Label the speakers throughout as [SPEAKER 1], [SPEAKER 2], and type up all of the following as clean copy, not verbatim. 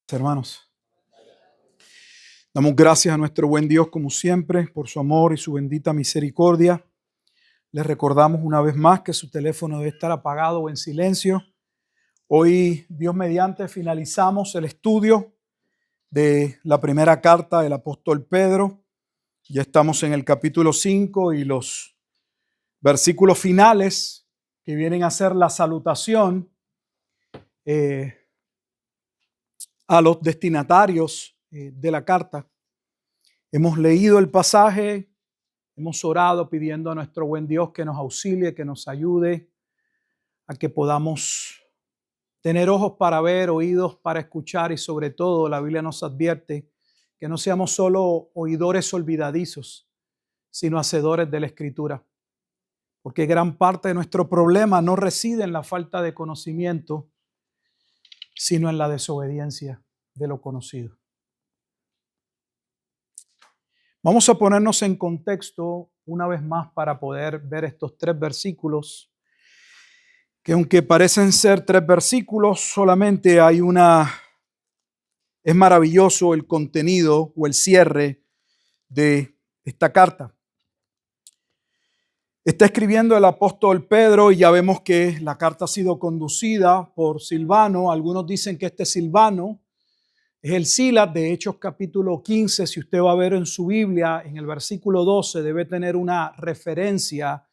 [SPEAKER 1] Hermanos, damos gracias a nuestro buen Dios como siempre por su amor y su bendita misericordia. Les recordamos una vez más que su teléfono debe estar apagado o en silencio. Hoy, Dios mediante, finalizamos el estudio de la primera carta del apóstol Pedro. Ya estamos en el capítulo 5 y los versículos finales que vienen a ser la salutación a los destinatarios de la carta. Hemos leído el pasaje, hemos orado pidiendo a nuestro buen Dios que nos auxilie, que nos ayude a que podamos tener ojos para ver, oídos para escuchar y sobre todo la Biblia nos advierte que no seamos solo oidores olvidadizos, sino hacedores de la Escritura. Porque gran parte de nuestro problema no reside en la falta de conocimiento, sino en la desobediencia de lo conocido. Vamos a ponernos en contexto una vez más para poder ver estos tres versículos, que aunque parecen ser tres versículos, solamente hay es maravilloso el contenido o el cierre de esta carta. Está escribiendo el apóstol Pedro y ya vemos que la carta ha sido conducida por Silvano. Algunos dicen que este Silvano es el Silas de Hechos capítulo 15. Si usted va a ver en su Biblia, en el versículo 12, debe tener una referencia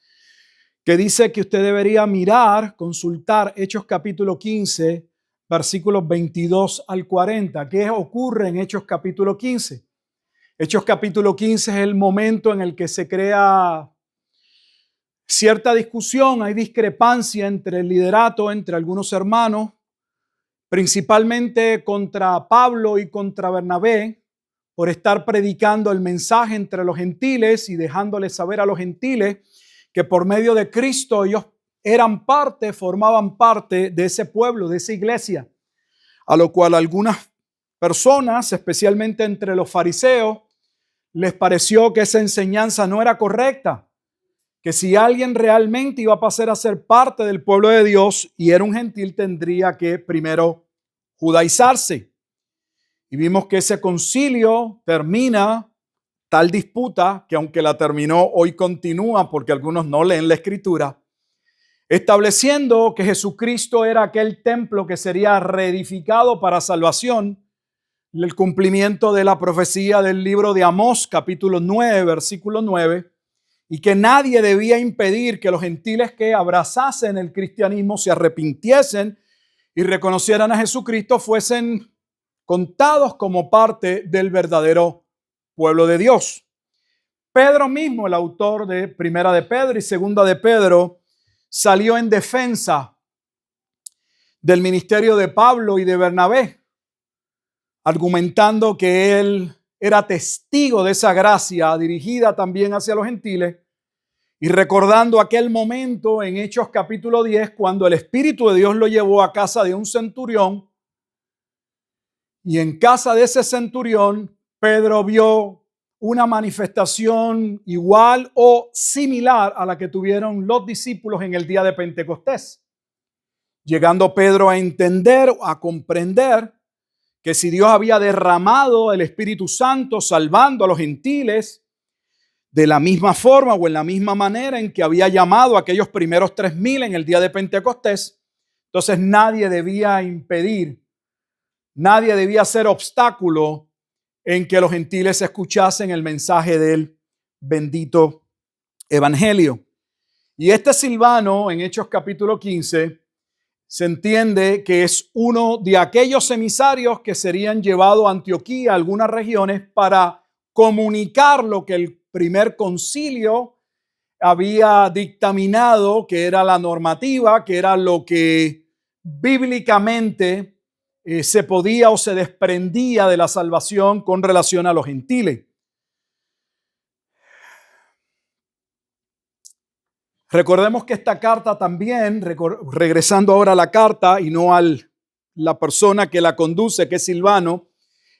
[SPEAKER 1] que dice que usted debería mirar, consultar Hechos capítulo 15, versículos 22 al 40. ¿Qué ocurre en Hechos capítulo 15? Hechos capítulo 15 es el momento en el que se crea cierta discusión, hay discrepancia entre el liderato, entre algunos hermanos, principalmente contra Pablo y contra Bernabé, por estar predicando el mensaje entre los gentiles y dejándoles saber a los gentiles que por medio de Cristo ellos formaban parte de ese pueblo, de esa iglesia, a lo cual algunas personas, especialmente entre los fariseos, les pareció que esa enseñanza no era correcta, que si alguien realmente iba a pasar a ser parte del pueblo de Dios y era un gentil, tendría que primero judaizarse. Y vimos que ese concilio termina tal disputa, que aunque la terminó, hoy continúa porque algunos no leen la Escritura, estableciendo que Jesucristo era aquel templo que sería reedificado para salvación, el cumplimiento de la profecía del libro de Amós, capítulo 9, versículo 9, y que nadie debía impedir que los gentiles que abrazasen el cristianismo se arrepintiesen y reconocieran a Jesucristo fuesen contados como parte del verdadero pueblo de Dios. Pedro mismo, el autor de Primera de Pedro y Segunda de Pedro, salió en defensa del ministerio de Pablo y de Bernabé, argumentando que él era testigo de esa gracia dirigida también hacia los gentiles y recordando aquel momento en Hechos capítulo 10 cuando el Espíritu de Dios lo llevó a casa de un centurión y en casa de ese centurión Pedro vio una manifestación igual o similar a la que tuvieron los discípulos en el día de Pentecostés, llegando Pedro a entender, a comprender que si Dios había derramado el Espíritu Santo salvando a los gentiles de la misma forma o en la misma manera en que había llamado a aquellos primeros 3,000 en el día de Pentecostés, entonces nadie debía impedir, nadie debía ser obstáculo en que los gentiles escuchasen el mensaje del bendito evangelio. Y este Silvano en Hechos capítulo 15 se entiende que es uno de aquellos emisarios que serían llevados a Antioquía, a algunas regiones, para comunicar lo que el primer concilio había dictaminado, que era la normativa, que era lo que bíblicamente se podía o se desprendía de la salvación con relación a los gentiles. Recordemos que esta carta también, regresando ahora a la carta y no a la persona que la conduce, que es Silvano,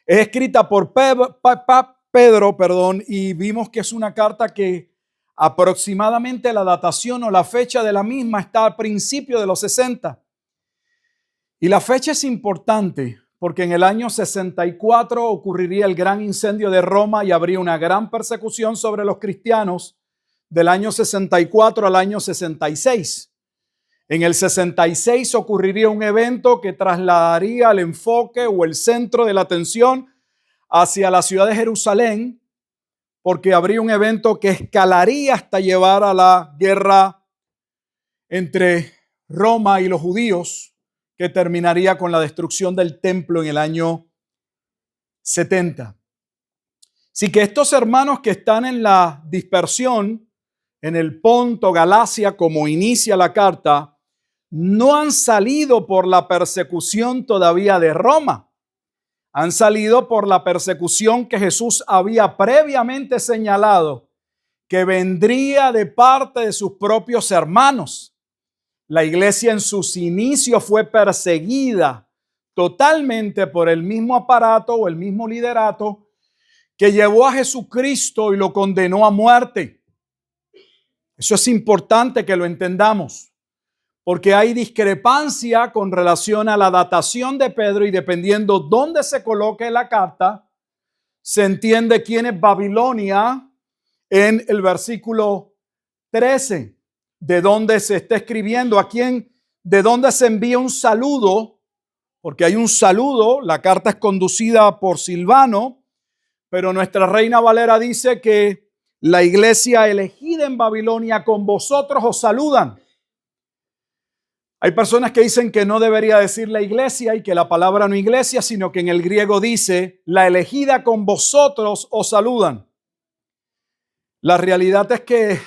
[SPEAKER 1] es escrita por Pedro, y vimos que es una carta que aproximadamente la datación o la fecha de la misma está al principio de los 60. Y la fecha es importante porque en el año 64 ocurriría el gran incendio de Roma y habría una gran persecución sobre los cristianos del año 64 al año 66. En el 66 ocurriría un evento que trasladaría el enfoque o el centro de la atención hacia la ciudad de Jerusalén, porque habría un evento que escalaría hasta llevar a la guerra entre Roma y los judíos, que terminaría con la destrucción del templo en el año 70. Así que estos hermanos que están en la dispersión, en el Ponto, Galacia, como inicia la carta, no han salido por la persecución todavía de Roma. Han salido por la persecución que Jesús había previamente señalado que vendría de parte de sus propios hermanos. La iglesia en sus inicios fue perseguida totalmente por el mismo aparato o el mismo liderato que llevó a Jesucristo y lo condenó a muerte. Eso es importante que lo entendamos, porque hay discrepancia con relación a la datación de Pedro y dependiendo dónde se coloque la carta, se entiende quién es Babilonia en el versículo 13. De dónde se está escribiendo, a quién, de dónde se envía un saludo, porque hay un saludo, la carta es conducida por Silvano, pero nuestra Reina Valera dice que la iglesia elegida en Babilonia con vosotros os saludan. Hay personas que dicen que no debería decir la iglesia y que la palabra no iglesia, sino que en el griego dice la elegida con vosotros os saludan. La realidad es que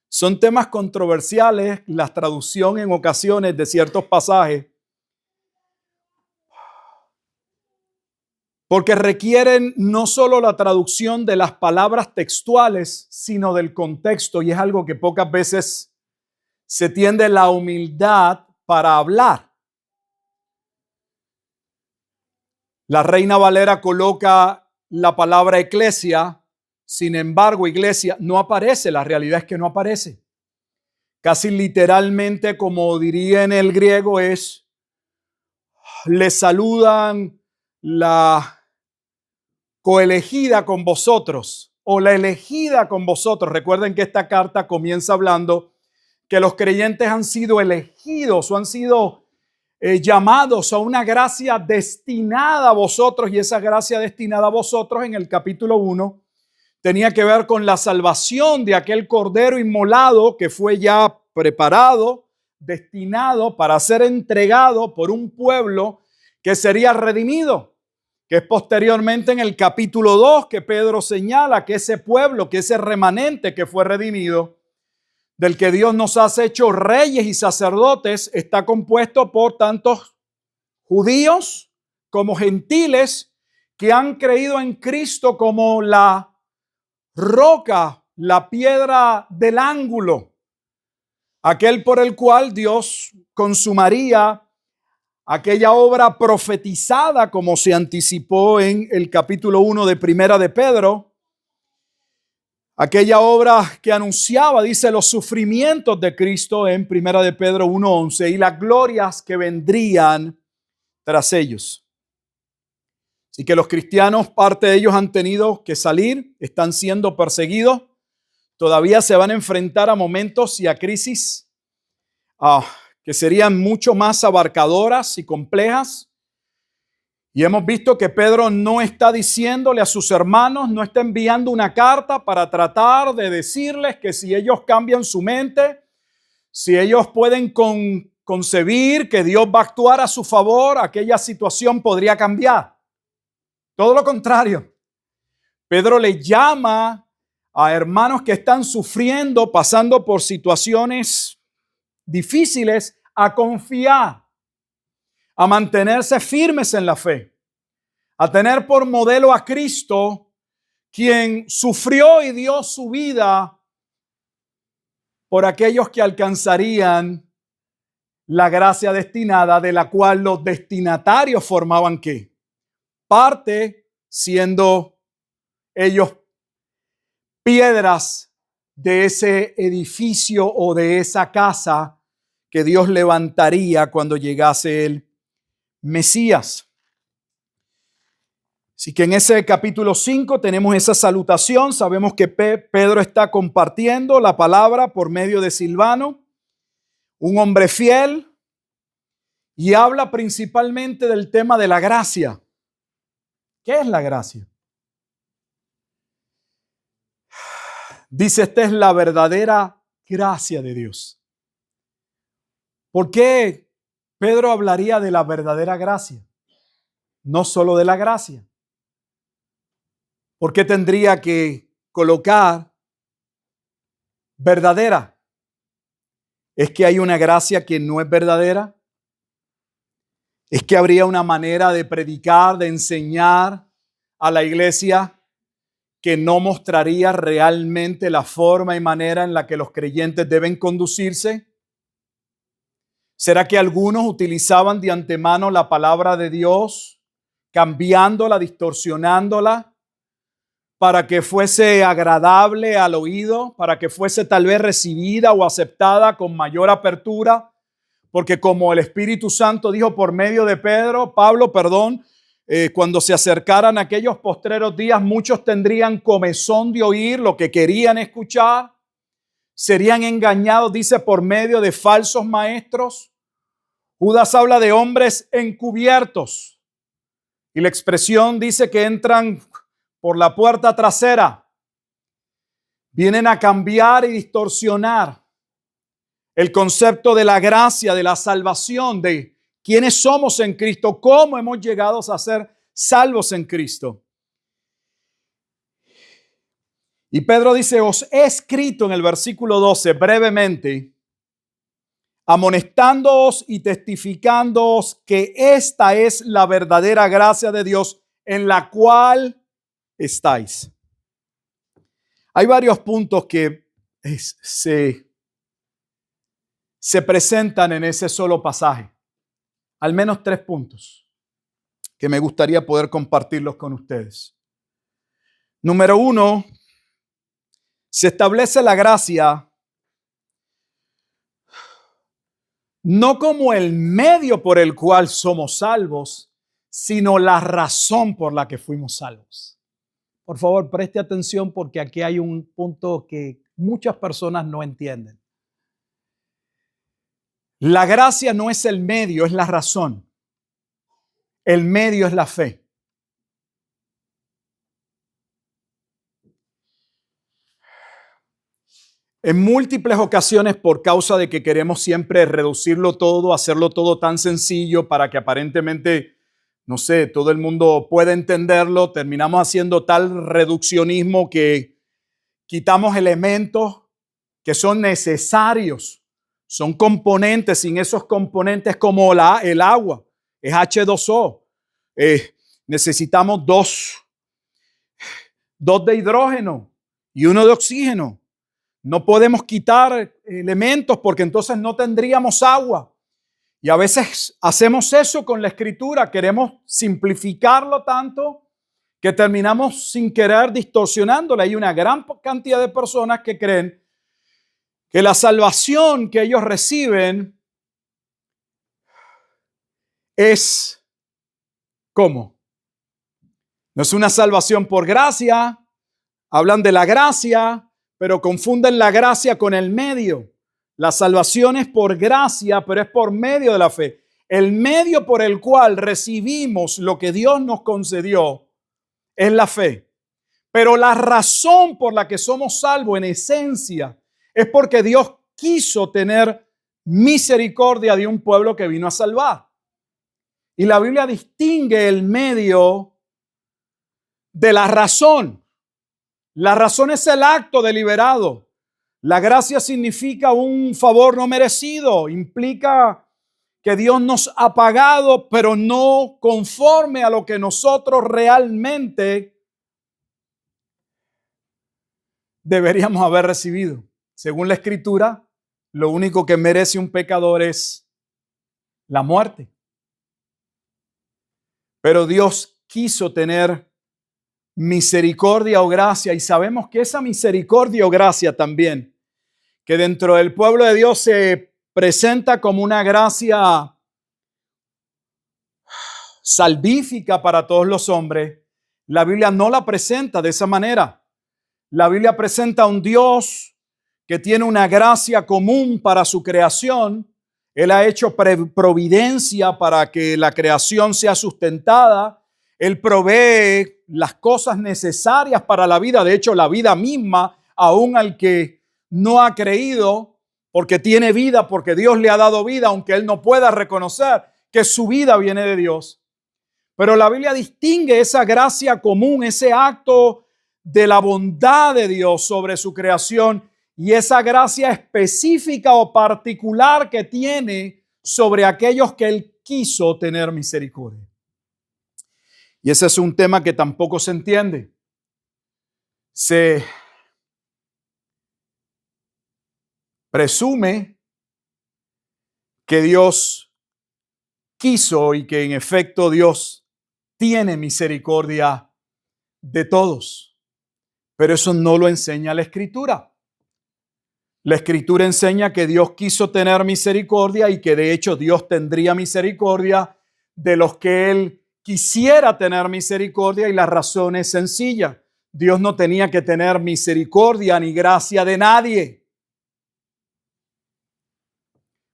[SPEAKER 1] son temas controversiales, la traducción en ocasiones de ciertos pasajes, porque requieren no solo la traducción de las palabras textuales, sino del contexto, y es algo que pocas veces se tiende la humildad para hablar. La Reina Valera coloca la palabra eclesia. Sin embargo, iglesia no aparece, la realidad es que no aparece. Casi literalmente, como diría en el griego, es le saludan la coelegida con vosotros o la elegida con vosotros. Recuerden que esta carta comienza hablando que los creyentes han sido elegidos o han sido llamados a una gracia destinada a vosotros, y esa gracia destinada a vosotros en el capítulo 1 tenía que ver con la salvación de aquel cordero inmolado que fue ya preparado, destinado para ser entregado por un pueblo que sería redimido, que es posteriormente en el capítulo 2 que Pedro señala que ese pueblo, que ese remanente que fue redimido, del que Dios nos hace hecho reyes y sacerdotes, está compuesto por tantos judíos como gentiles que han creído en Cristo como la roca, la piedra del ángulo, aquel por el cual Dios consumaría aquella obra profetizada como se anticipó en el capítulo 1 de Primera de Pedro, aquella obra que anunciaba, dice, los sufrimientos de Cristo en Primera de Pedro 1:11 y las glorias que vendrían tras ellos. Así que los cristianos, parte de ellos han tenido que salir, están siendo perseguidos, todavía se van a enfrentar a momentos y a crisis que serían mucho más abarcadoras y complejas. Y hemos visto que Pedro no está diciéndole a sus hermanos, no está enviando una carta para tratar de decirles que si ellos cambian su mente, si ellos pueden concebir que Dios va a actuar a su favor, aquella situación podría cambiar. Todo lo contrario. Pedro le llama a hermanos que están sufriendo, pasando por situaciones difíciles, a confiar, a mantenerse firmes en la fe, a tener por modelo a Cristo, quien sufrió y dio su vida por aquellos que alcanzarían la gracia destinada, de la cual los destinatarios formaban ¿qué? Parte, siendo ellos piedras de ese edificio o de esa casa que Dios levantaría cuando llegase el Mesías. Así que en ese capítulo 5 tenemos esa salutación. Sabemos que Pedro está compartiendo la palabra por medio de Silvano, un hombre fiel, y habla principalmente del tema de la gracia. ¿Qué es la gracia? Dice, esta es la verdadera gracia de Dios. ¿Por qué Pedro hablaría de la verdadera gracia? No solo de la gracia. ¿Por qué tendría que colocar verdadera? ¿Es que hay una gracia que no es verdadera? ¿Es que habría una manera de predicar, de enseñar a la iglesia que no mostraría realmente la forma y manera en la que los creyentes deben conducirse? ¿Será que algunos utilizaban de antemano la palabra de Dios, cambiándola, distorsionándola, para que fuese agradable al oído, para que fuese tal vez recibida o aceptada con mayor apertura? Porque como el Espíritu Santo dijo por medio de Pablo, cuando se acercaran aquellos postreros días, muchos tendrían comezón de oír lo que querían escuchar, serían engañados, dice, por medio de falsos maestros. Judas habla de hombres encubiertos y la expresión dice que entran por la puerta trasera. Vienen a cambiar y distorsionar el concepto de la gracia, de la salvación, de quiénes somos en Cristo, cómo hemos llegado a ser salvos en Cristo. Y Pedro dice, os he escrito en el versículo 12 brevemente, amonestándoos y testificándoos que esta es la verdadera gracia de Dios en la cual estáis. Hay varios puntos que se presentan en ese solo pasaje. Al menos 3 puntos que me gustaría poder compartirlos con ustedes. Número 1, se establece la gracia no como el medio por el cual somos salvos, sino la razón por la que fuimos salvos. Por favor, preste atención porque aquí hay un punto que muchas personas no entienden. La gracia no es el medio, es la razón. El medio es la fe. En múltiples ocasiones, por causa de que queremos siempre reducirlo todo, hacerlo todo tan sencillo para que aparentemente, no sé, todo el mundo pueda entenderlo, terminamos haciendo tal reduccionismo que quitamos elementos que son necesarios, son componentes. Sin esos componentes, como el agua, es H2O. Necesitamos dos de hidrógeno y uno de oxígeno. No podemos quitar elementos porque entonces no tendríamos agua. Y a veces hacemos eso con la Escritura. Queremos simplificarlo tanto que terminamos sin querer distorsionándola. Hay una gran cantidad de personas que creen que la salvación que ellos reciben es ¿cómo? No es una salvación por gracia. Hablan de la gracia, pero confunden la gracia con el medio. La salvación es por gracia, pero es por medio de la fe. El medio por el cual recibimos lo que Dios nos concedió es la fe. Pero la razón por la que somos salvos en esencia es porque Dios quiso tener misericordia de un pueblo que vino a salvar. Y la Biblia distingue el medio de la razón. La razón es el acto deliberado. La gracia significa un favor no merecido. Implica que Dios nos ha pagado, pero no conforme a lo que nosotros realmente deberíamos haber recibido. Según la Escritura, lo único que merece un pecador es la muerte. Pero Dios quiso tener misericordia o gracia, y sabemos que esa misericordia o gracia también, que dentro del pueblo de Dios se presenta como una gracia salvífica para todos los hombres, La Biblia no la presenta de esa manera. La Biblia presenta a un Dios que tiene una gracia común para su creación. Él ha hecho providencia para que la creación sea sustentada. Él provee las cosas necesarias para la vida. De hecho, la vida misma, aún al que no ha creído, porque tiene vida, porque Dios le ha dado vida, aunque él no pueda reconocer que su vida viene de Dios. Pero la Biblia distingue esa gracia común, ese acto de la bondad de Dios sobre su creación y esa gracia específica o particular que tiene sobre aquellos que Él quiso tener misericordia. Y ese es un tema que tampoco se entiende. Se presume que Dios quiso y que en efecto Dios tiene misericordia de todos. Pero eso no lo enseña la Escritura. La Escritura enseña que Dios quiso tener misericordia y que de hecho Dios tendría misericordia de los que Él quisiera tener misericordia, y la razón es sencilla. Dios no tenía que tener misericordia ni gracia de nadie.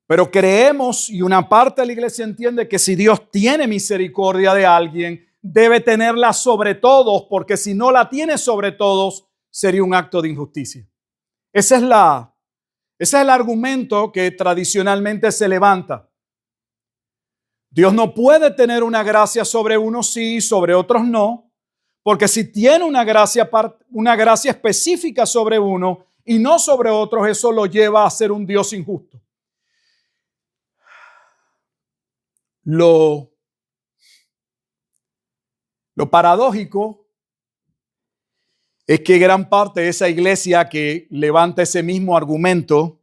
[SPEAKER 1] Pero creemos, y una parte de la iglesia entiende, que si Dios tiene misericordia de alguien, debe tenerla sobre todos, porque si no la tiene sobre todos, sería un acto de injusticia. Ese es el argumento que tradicionalmente se levanta. Dios no puede tener una gracia sobre unos sí y sobre otros no, porque si tiene una gracia específica sobre uno y no sobre otros, eso lo lleva a ser un Dios injusto. Lo paradójico es que gran parte de esa iglesia que levanta ese mismo argumento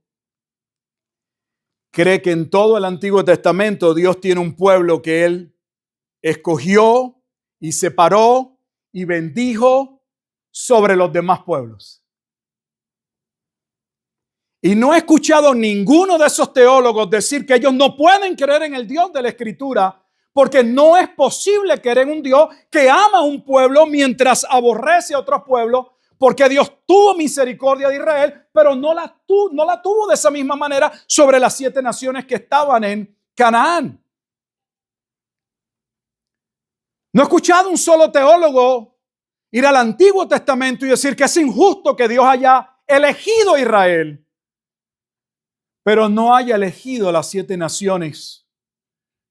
[SPEAKER 1] cree que en todo el Antiguo Testamento Dios tiene un pueblo que Él escogió y separó y bendijo sobre los demás pueblos. Y no he escuchado ninguno de esos teólogos decir que ellos no pueden creer en el Dios de la Escritura, porque no es posible creer en un Dios que ama a un pueblo mientras aborrece a otros pueblos, porque Dios tuvo misericordia de Israel, pero no la tuvo de esa misma manera sobre las 7 naciones que estaban en Canaán. No he escuchado un solo teólogo ir al Antiguo Testamento y decir que es injusto que Dios haya elegido a Israel, pero no haya elegido las 7 naciones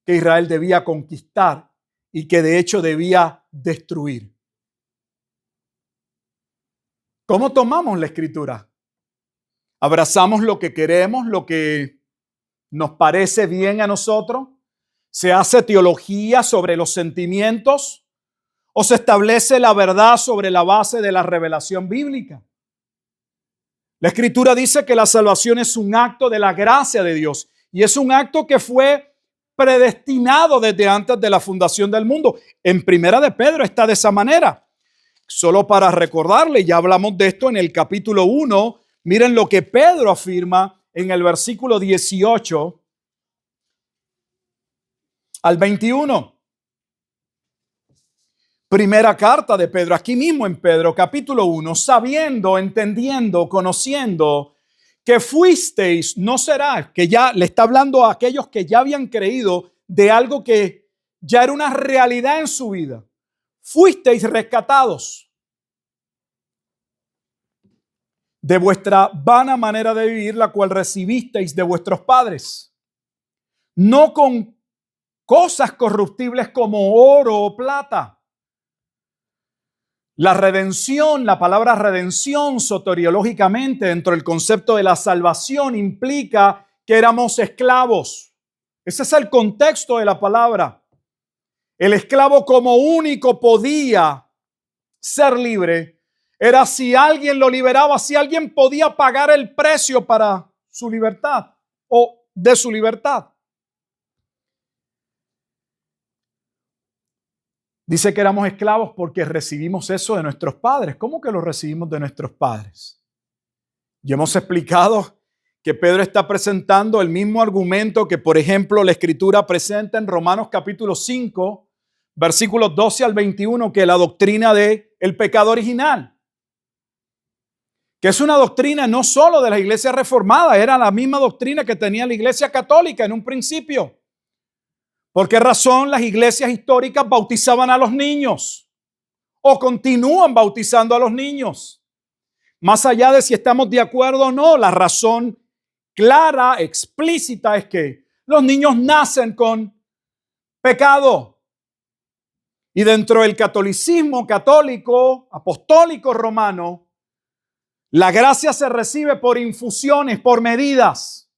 [SPEAKER 1] que Israel debía conquistar y que de hecho debía destruir. ¿Cómo tomamos la Escritura? ¿Abrazamos lo que queremos, lo que nos parece bien a nosotros? ¿Se hace teología sobre los sentimientos? ¿O se establece la verdad sobre la base de la revelación bíblica? La Escritura dice que la salvación es un acto de la gracia de Dios y es un acto que fue predestinado desde antes de la fundación del mundo. En Primera de Pedro está de esa manera. Solo para recordarle, ya hablamos de esto en el capítulo 1. Miren lo que Pedro afirma en el versículo 18 al 21. Primera carta de Pedro, aquí mismo en Pedro, capítulo 1, sabiendo, entendiendo, conociendo que fuisteis, no será, que ya le está hablando a aquellos que ya habían creído de algo que ya era una realidad en su vida. Fuisteis rescatados de vuestra vana manera de vivir, la cual recibisteis de vuestros padres, no con cosas corruptibles como oro o plata. La redención, la palabra redención soteriológicamente dentro del concepto de la salvación implica que éramos esclavos. Ese es el contexto de la palabra. El esclavo como único podía ser libre era si alguien lo liberaba, si alguien podía pagar el precio para su libertad o de su libertad. Dice que éramos esclavos porque recibimos eso de nuestros padres. ¿Cómo que lo recibimos de nuestros padres? Ya hemos explicado que Pedro está presentando el mismo argumento que, por ejemplo, la Escritura presenta en Romanos capítulo 5, versículos 12 al 21, que la doctrina del pecado original, que es una doctrina no solo de la iglesia reformada, era la misma doctrina que tenía la iglesia católica en un principio. ¿Por qué razón las iglesias históricas bautizaban a los niños o continúan bautizando a los niños? Más allá de si estamos de acuerdo o no, la razón clara, explícita es que los niños nacen con pecado. Y dentro del catolicismo católico, apostólico romano, la gracia se recibe por infusiones, por medidas.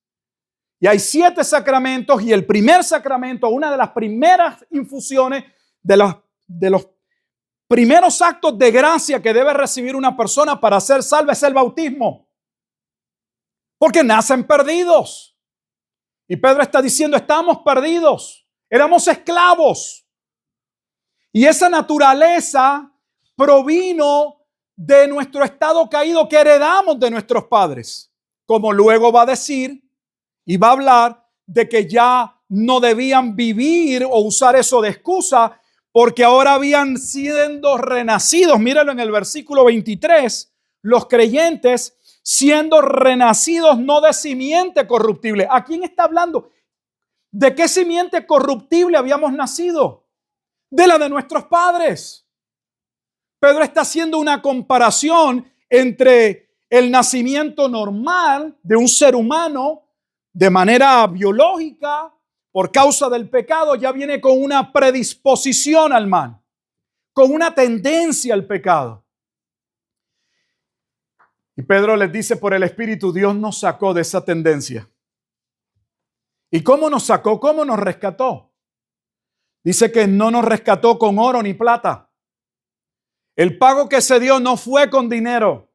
[SPEAKER 1] Y hay 7 sacramentos y el primer sacramento, una de las primeras infusiones de los primeros actos de gracia que debe recibir una persona para ser salva es el bautismo. Porque nacen perdidos. Y Pedro está diciendo, estamos perdidos, éramos esclavos. Y esa naturaleza provino de nuestro estado caído que heredamos de nuestros padres. Como luego va a decir y va a hablar de que ya no debían vivir o usar eso de excusa porque ahora habían siendo renacidos. Míralo en el versículo 23, los creyentes siendo renacidos no de simiente corruptible. ¿A quién está hablando? ¿De qué simiente corruptible habíamos nacido? De la de nuestros padres. Pedro está haciendo una comparación entre el nacimiento normal de un ser humano de manera biológica por causa del pecado, ya viene con una predisposición al mal, con una tendencia al pecado. Y Pedro les dice, por el Espíritu, Dios nos sacó de esa tendencia. ¿Y cómo nos sacó? ¿Cómo nos rescató? Dice que no nos rescató con oro ni plata. El pago que se dio no fue con dinero.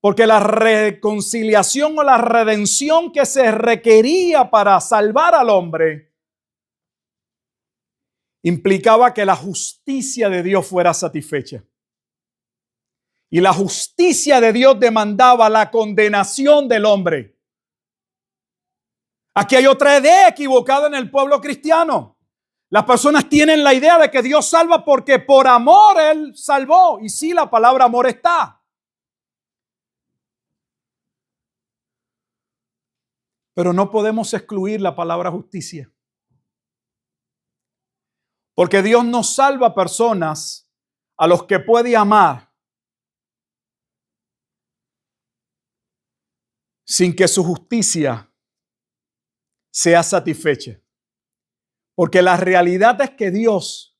[SPEAKER 1] Porque la reconciliación o la redención que se requería para salvar al hombre implicaba que la justicia de Dios fuera satisfecha. Y la justicia de Dios demandaba la condenación del hombre. Aquí hay otra idea equivocada en el pueblo cristiano. Las personas tienen la idea de que Dios salva porque por amor Él salvó. Y sí, la palabra amor está. Pero no podemos excluir la palabra justicia. Porque Dios no salva a personas a los que puede amar sin que su justicia sea satisfecha. Porque la realidad es que Dios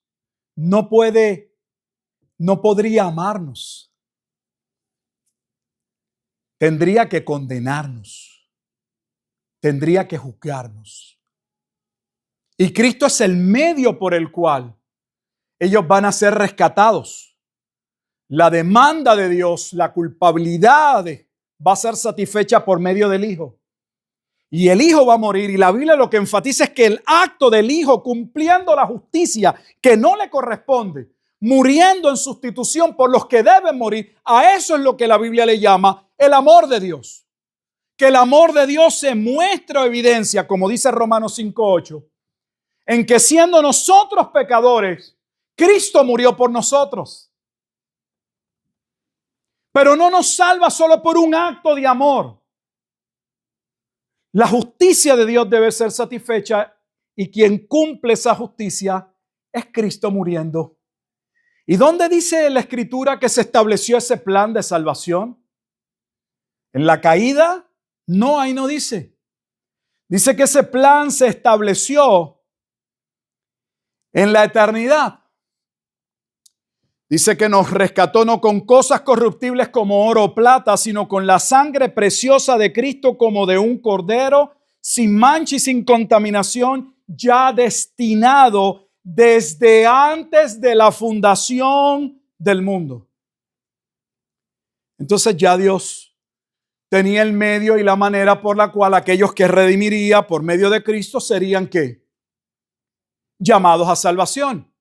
[SPEAKER 1] no podría amarnos. Tendría que condenarnos. Tendría que juzgarnos. Y Cristo es el medio por el cual ellos van a ser rescatados. La demanda de Dios, la culpabilidad va a ser satisfecha por medio del Hijo. Y el Hijo va a morir. Y la Biblia lo que enfatiza es que el acto del Hijo cumpliendo la justicia que no le corresponde, muriendo en sustitución por los que deben morir, a eso es lo que la Biblia le llama el amor de Dios. Que el amor de Dios se muestra o evidencia, como dice Romanos 5:8, en que siendo nosotros pecadores, Cristo murió por nosotros. Pero no nos salva solo por un acto de amor. La justicia de Dios debe ser satisfecha y quien cumple esa justicia es Cristo muriendo. ¿Y dónde dice la Escritura que se estableció ese plan de salvación? ¿En la caída? No, ahí no dice. Dice que ese plan se estableció en la eternidad. Dice que nos rescató no con cosas corruptibles como oro o plata, sino con la sangre preciosa de Cristo como de un cordero, sin mancha y sin contaminación, ya destinado desde antes de la fundación del mundo. Entonces ya Dios tenía el medio y la manera por la cual aquellos que redimiría por medio de Cristo serían ¿qué? Llamados a salvación.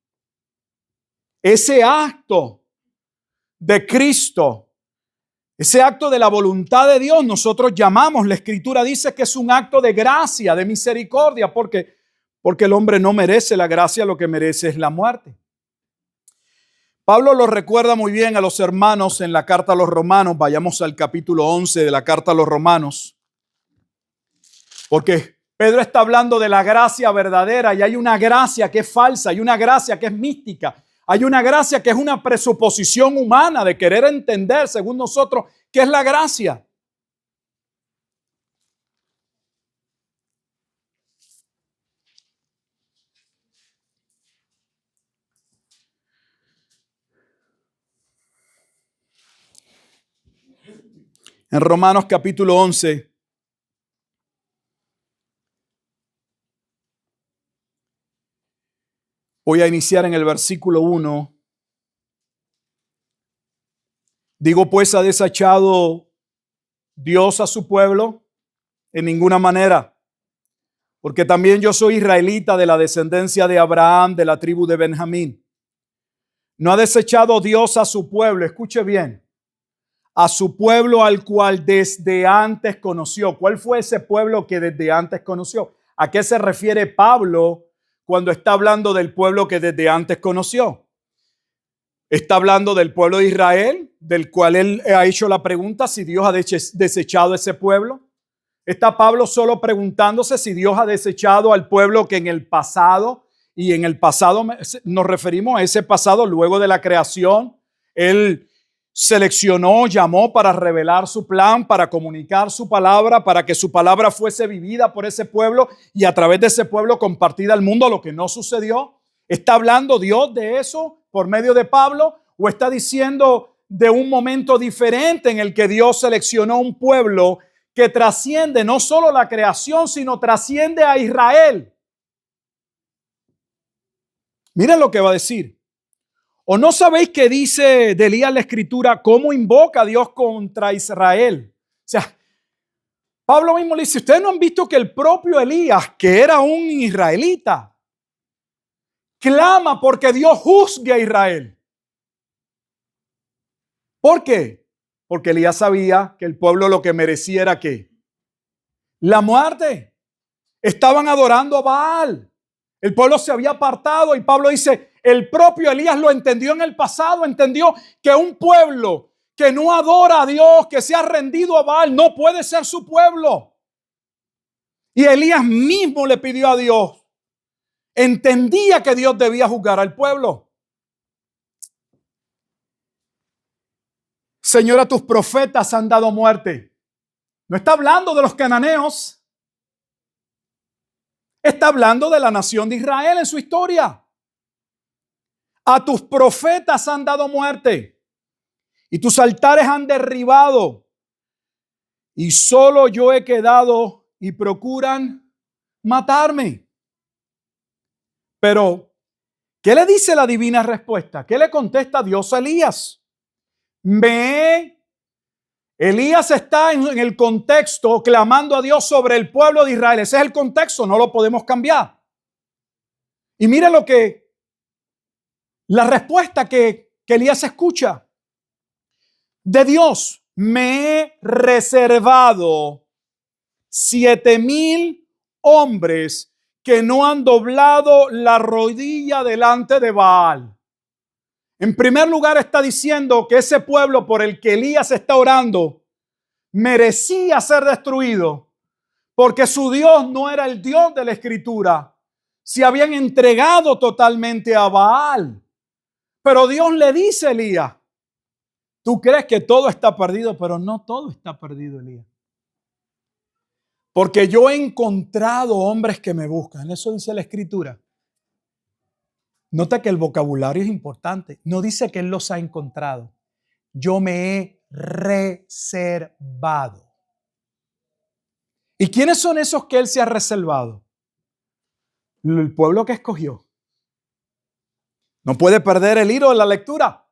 [SPEAKER 1] Ese acto de Cristo, ese acto de la voluntad de Dios, nosotros llamamos, la Escritura dice que es un acto de gracia, de misericordia, porque porque el hombre no merece la gracia, lo que merece es la muerte. Pablo lo recuerda muy bien a los hermanos en la carta a los Romanos. Vayamos al capítulo 11 de la carta a los Romanos, porque Pedro está hablando de la gracia verdadera y hay una gracia que es falsa, hay una gracia que es mística, hay una gracia que es una presuposición humana de querer entender, según nosotros, qué es la gracia. En Romanos capítulo 11, voy a iniciar en el versículo 1. Digo, pues, ¿ha desechado Dios a su pueblo? En ninguna manera. Porque también yo soy israelita de la descendencia de Abraham, de la tribu de Benjamín. No ha desechado Dios a su pueblo, escuche bien, a su pueblo al cual desde antes conoció. ¿Cuál fue ese pueblo que desde antes conoció? ¿A qué se refiere Pablo cuando está hablando del pueblo que desde antes conoció? Está hablando del pueblo de Israel, del cual él ha hecho la pregunta si Dios ha desechado ese pueblo. Está Pablo solo preguntándose si Dios ha desechado al pueblo que en el pasado, y en el pasado nos referimos a ese pasado luego de la creación, él seleccionó, llamó para revelar su plan, para comunicar su palabra, para que su palabra fuese vivida por ese pueblo y a través de ese pueblo compartida al mundo, lo que no sucedió. ¿Está hablando Dios de eso por medio de Pablo o está diciendo de un momento diferente en el que Dios seleccionó un pueblo que trasciende no solo la creación, sino trasciende a Israel? Miren lo que va a decir. ¿O no sabéis que dice de Elías la Escritura cómo invoca a Dios contra Israel? O sea, Pablo mismo le dice, ustedes no han visto que el propio Elías, que era un israelita, clama porque Dios juzgue a Israel. ¿Por qué? Porque Elías sabía que el pueblo lo que merecía era ¿qué? La muerte. Estaban adorando a Baal. El pueblo se había apartado y Pablo dice, el propio Elías lo entendió en el pasado, entendió que un pueblo que no adora a Dios, que se ha rendido a Baal, no puede ser su pueblo. Y Elías mismo le pidió a Dios, entendía que Dios debía juzgar al pueblo. Señor, a tus profetas han dado muerte. No está hablando de los cananeos. Está hablando de la nación de Israel en su historia. A tus profetas han dado muerte y tus altares han derribado. Y solo yo he quedado y procuran matarme. Pero, ¿qué le dice la divina respuesta? ¿Qué le contesta Dios a Elías? Elías está en el contexto clamando a Dios sobre el pueblo de Israel. Ese es el contexto, no lo podemos cambiar. Y mire la respuesta que Elías escucha de Dios. Me he reservado 7,000 hombres que no han doblado la rodilla delante de Baal. En primer lugar está diciendo que ese pueblo por el que Elías está orando merecía ser destruido porque su Dios no era el Dios de la Escritura. Se habían entregado totalmente a Baal. Pero Dios le dice a Elías, tú crees que todo está perdido, pero no todo está perdido, Elías. Porque yo he encontrado hombres que me buscan. Eso dice la Escritura. Nota que el vocabulario es importante. No dice que Él los ha encontrado. Yo me he reservado. ¿Y quiénes son esos que Él se ha reservado? El pueblo que escogió. No puede perder el hilo de la lectura.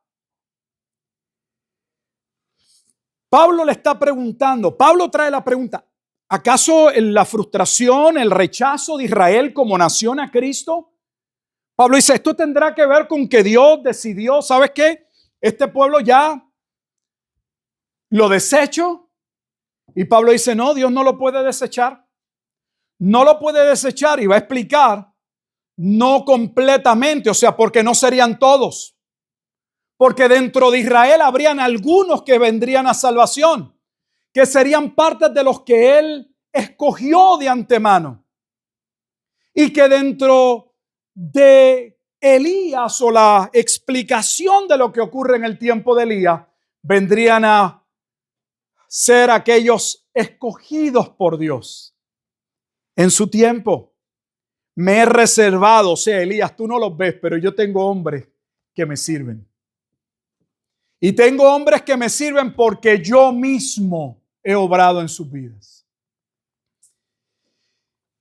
[SPEAKER 1] Pablo le está preguntando, Pablo trae la pregunta, ¿acaso la frustración, el rechazo de Israel como nación a Cristo? Pablo dice, esto tendrá que ver con que Dios decidió, ¿sabes qué? Este pueblo ya lo desecho. Y Pablo dice, no, Dios no lo puede desechar. No lo puede desechar y va a explicar no completamente, o sea, porque no serían todos. Porque dentro de Israel habrían algunos que vendrían a salvación, que serían parte de los que él escogió de antemano. Y que dentro de Elías, o la explicación de lo que ocurre en el tiempo de Elías, vendrían a ser aquellos escogidos por Dios. En su tiempo me he reservado, o sea, Elías, tú no los ves, pero yo tengo hombres que me sirven. Y tengo hombres que me sirven porque yo mismo he obrado en sus vidas.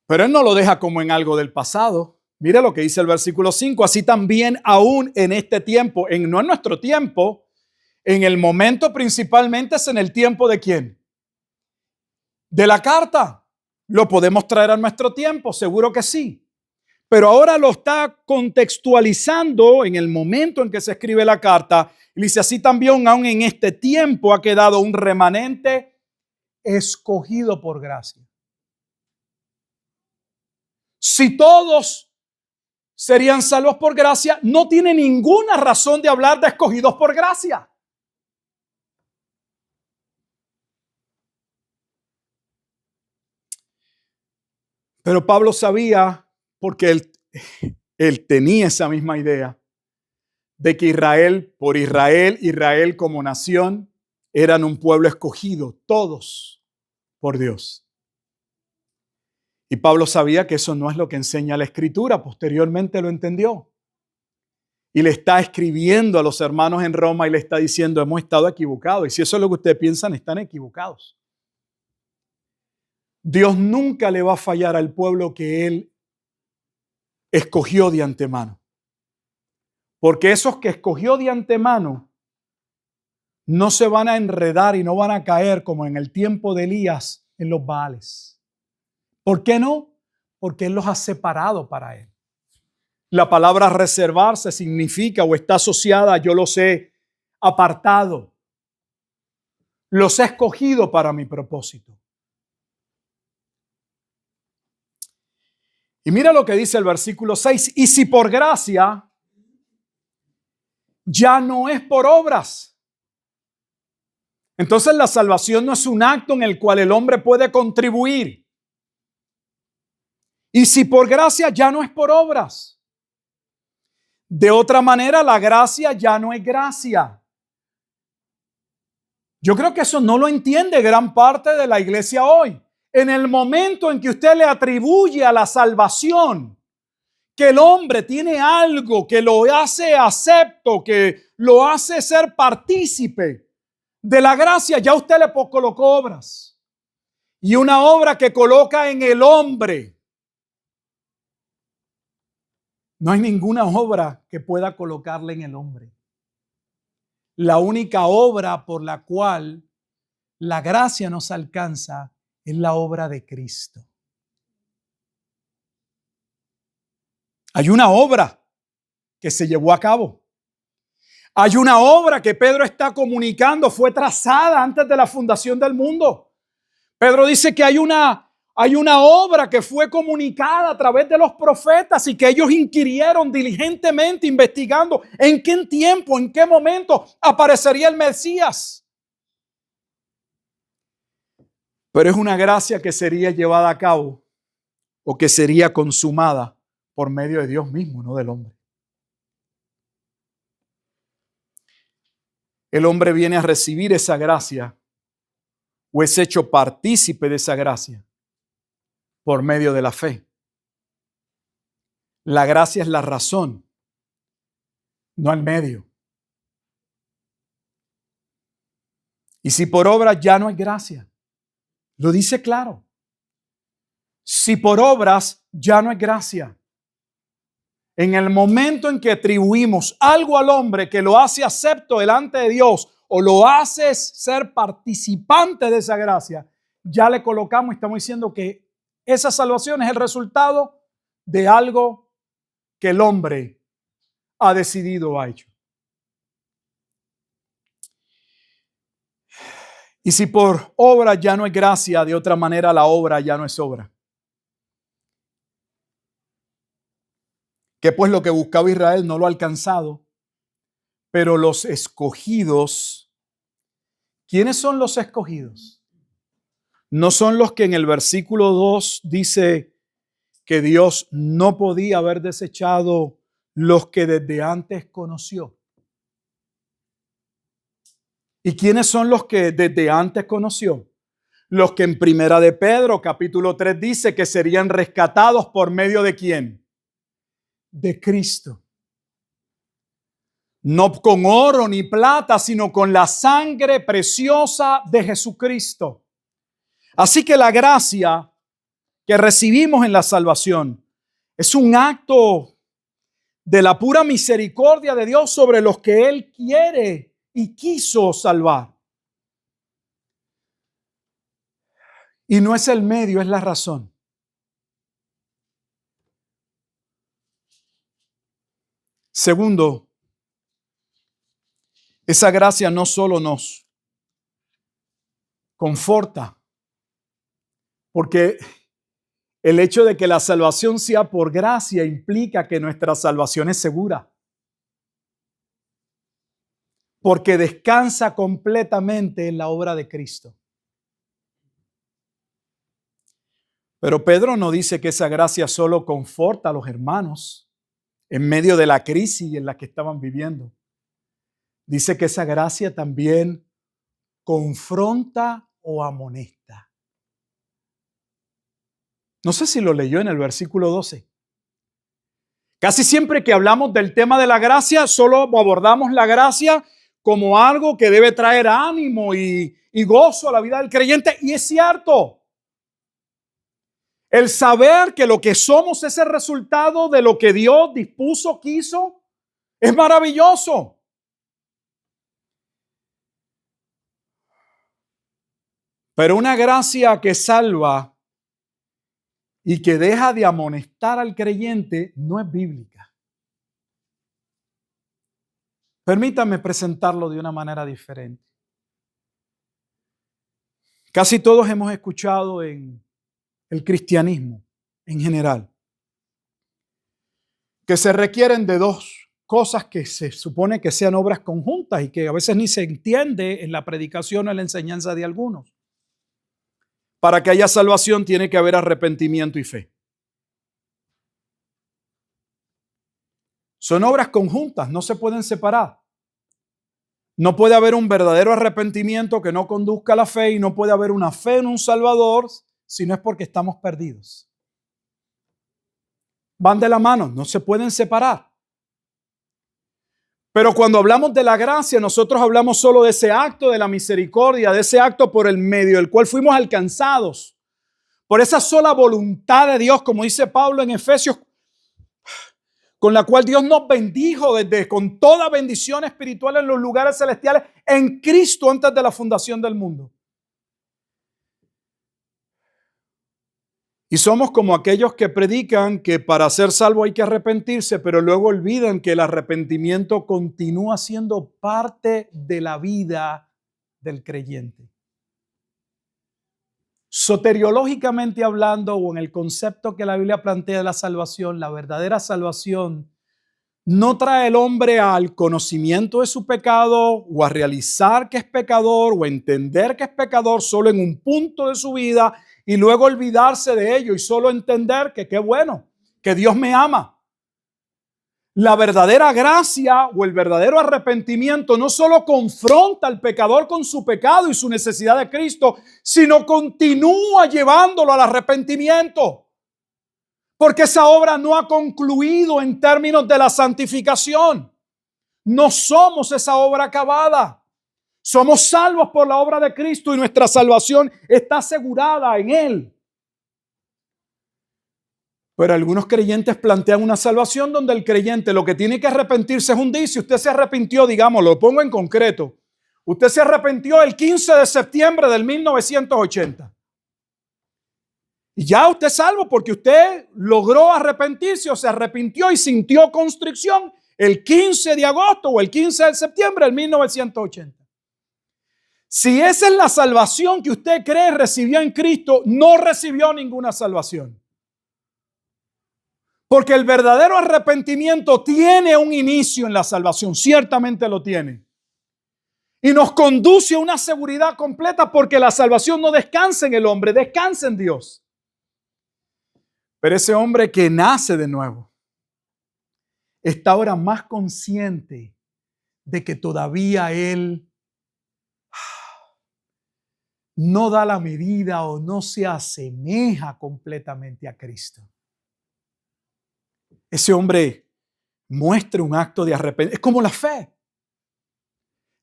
[SPEAKER 1] Pero él no lo deja como en algo del pasado. Mire lo que dice el versículo 5. Así también aún en este tiempo, no en nuestro tiempo, en el momento principalmente es en el tiempo de ¿quién? De la carta. ¿Lo podemos traer a nuestro tiempo? Seguro que sí. Pero ahora lo está contextualizando en el momento en que se escribe la carta. Y dice, así también aún en este tiempo ha quedado un remanente escogido por gracia. Si todos serían salvos por gracia, no tiene ninguna razón de hablar de escogidos por gracia. Pero Pablo sabía, porque él tenía esa misma idea, de que Israel como nación, eran un pueblo escogido, todos por Dios. Y Pablo sabía que eso no es lo que enseña la Escritura, posteriormente lo entendió. Y le está escribiendo a los hermanos en Roma y le está diciendo, hemos estado equivocados. Y si eso es lo que ustedes piensan, están equivocados. Dios nunca le va a fallar al pueblo que Él escogió de antemano. Porque esos que escogió de antemano no se van a enredar y no van a caer como en el tiempo de Elías en los Baales. ¿Por qué no? Porque Él los ha separado para Él. La palabra reservarse significa o está asociada, yo los he apartado. Los he escogido para mi propósito. Y mira lo que dice el versículo 6. Y si por gracia, ya no es por obras. Entonces la salvación no es un acto en el cual el hombre puede contribuir. Y si por gracia, ya no es por obras. De otra manera, la gracia ya no es gracia. Yo creo que eso no lo entiende gran parte de la iglesia hoy. En el momento en que usted le atribuye a la salvación que el hombre tiene algo que lo hace acepto, que lo hace ser partícipe de la gracia, ya usted le colocó obras. Y una obra que coloca en el hombre. No hay ninguna obra que pueda colocarle en el hombre. La única obra por la cual la gracia nos alcanza es la obra de Cristo. Hay una obra que se llevó a cabo. Hay una obra que Pedro está comunicando, fue trazada antes de la fundación del mundo. Pedro dice que hay una obra que fue comunicada a través de los profetas y que ellos inquirieron diligentemente, investigando en qué tiempo, en qué momento aparecería el Mesías. Pero es una gracia que sería llevada a cabo o que sería consumada por medio de Dios mismo, no del hombre. El hombre viene a recibir esa gracia o es hecho partícipe de esa gracia por medio de la fe. La gracia es la razón, no el medio. Y si por obra ya no hay gracia, lo dice claro. Si por obras ya no hay gracia. En el momento en que atribuimos algo al hombre que lo hace acepto delante de Dios o lo hace ser participante de esa gracia, ya le colocamos y estamos diciendo que esa salvación es el resultado de algo que el hombre ha decidido o ha hecho. Y si por obra ya no es gracia, de otra manera la obra ya no es obra. que pues lo que buscaba Israel no lo ha alcanzado, pero los escogidos, ¿quiénes son los escogidos? No son los que en el versículo 2 dice que Dios no podía haber desechado los que desde antes conoció. ¿Y quiénes son los que desde antes conoció? Los que en Primera de Pedro, capítulo 3, dice que serían rescatados por medio de ¿quién? De Cristo. No con oro ni plata, sino con la sangre preciosa de Jesucristo. Así que la gracia que recibimos en la salvación es un acto de la pura misericordia de Dios sobre los que Él quiere y quiso salvar. Y no es el medio, es la razón. Segundo, esa gracia no solo nos conforta, porque el hecho de que la salvación sea por gracia implica que nuestra salvación es segura, porque descansa completamente en la obra de Cristo. Pero Pedro no dice que esa gracia solo conforta a los hermanos en medio de la crisis en la que estaban viviendo. Dice que esa gracia también confronta o amonesta. No sé si lo leyó en el versículo 12. Casi siempre que hablamos del tema de la gracia, solo abordamos la gracia como algo que debe traer ánimo y gozo a la vida del creyente. Y es cierto. El saber que lo que somos es el resultado de lo que Dios dispuso, quiso, es maravilloso. Pero una gracia que salva y que deja de amonestar al creyente no es bíblica. Permítame presentarlo de una manera diferente. Casi todos hemos escuchado en el cristianismo en general que se requieren de dos cosas que se supone que sean obras conjuntas y que a veces ni se entiende en la predicación o en la enseñanza de algunos. Para que haya salvación tiene que haber arrepentimiento y fe. Son obras conjuntas, no se pueden separar. No puede haber un verdadero arrepentimiento que no conduzca a la fe y no puede haber una fe en un Salvador si no es porque estamos perdidos. Van de la mano, no se pueden separar. Pero cuando hablamos de la gracia, nosotros hablamos solo de ese acto de la misericordia, de ese acto por el medio del cual fuimos alcanzados. Por esa sola voluntad de Dios, como dice Pablo en Efesios, con la cual Dios nos bendijo con toda bendición espiritual en los lugares celestiales en Cristo antes de la fundación del mundo. Y somos como aquellos que predican que para ser salvo hay que arrepentirse, pero luego olvidan que el arrepentimiento continúa siendo parte de la vida del creyente. Soteriológicamente hablando, o en el concepto que la Biblia plantea de la salvación, la verdadera salvación no trae al hombre al conocimiento de su pecado o a realizar que es pecador o a entender que es pecador solo en un punto de su vida y luego olvidarse de ello y solo entender que qué bueno, que Dios me ama. La verdadera gracia o el verdadero arrepentimiento no solo confronta al pecador con su pecado y su necesidad de Cristo, sino continúa llevándolo al arrepentimiento. Porque esa obra no ha concluido en términos de la santificación. No somos esa obra acabada. Somos salvos por la obra de Cristo y nuestra salvación está asegurada en Él. Pero algunos creyentes plantean una salvación donde el creyente lo que tiene que arrepentirse es un día. Si usted se arrepintió, digamos, lo pongo en concreto. Usted se arrepintió el 15 de septiembre del 1980. Y ya usted es salvo porque usted logró arrepentirse o se arrepintió y sintió constricción el 15 de agosto o el 15 de septiembre del 1980. Si esa es la salvación que usted cree recibió en Cristo, no recibió ninguna salvación. Porque el verdadero arrepentimiento tiene un inicio en la salvación, ciertamente lo tiene. Y nos conduce a una seguridad completa porque la salvación no descansa en el hombre, descansa en Dios. Pero ese hombre que nace de nuevo está ahora más consciente de que todavía él no da la medida o no se asemeja completamente a Cristo. Ese hombre muestra un acto de arrepentimiento. Es como la fe.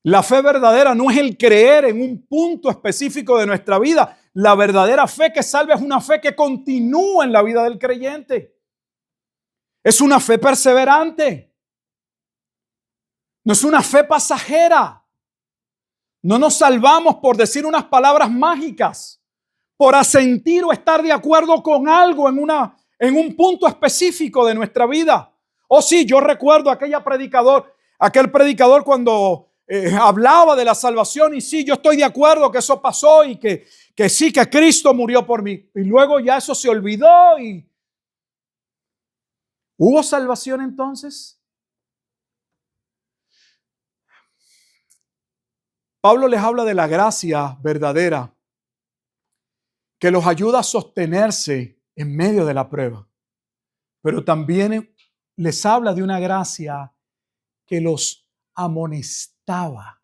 [SPEAKER 1] La fe verdadera no es el creer en un punto específico de nuestra vida. La verdadera fe que salva es una fe que continúa en la vida del creyente. Es una fe perseverante. No es una fe pasajera. No nos salvamos por decir unas palabras mágicas, por asentir o estar de acuerdo con algo en un punto específico de nuestra vida. Oh sí, yo recuerdo aquel predicador cuando hablaba de la salvación y sí, yo estoy de acuerdo que eso pasó y que sí, que Cristo murió por mí. Y luego ya eso se olvidó y ¿hubo salvación entonces? Pablo les habla de la gracia verdadera que los ayuda a sostenerse en medio de la prueba, pero también les habla de una gracia que los amonestaba.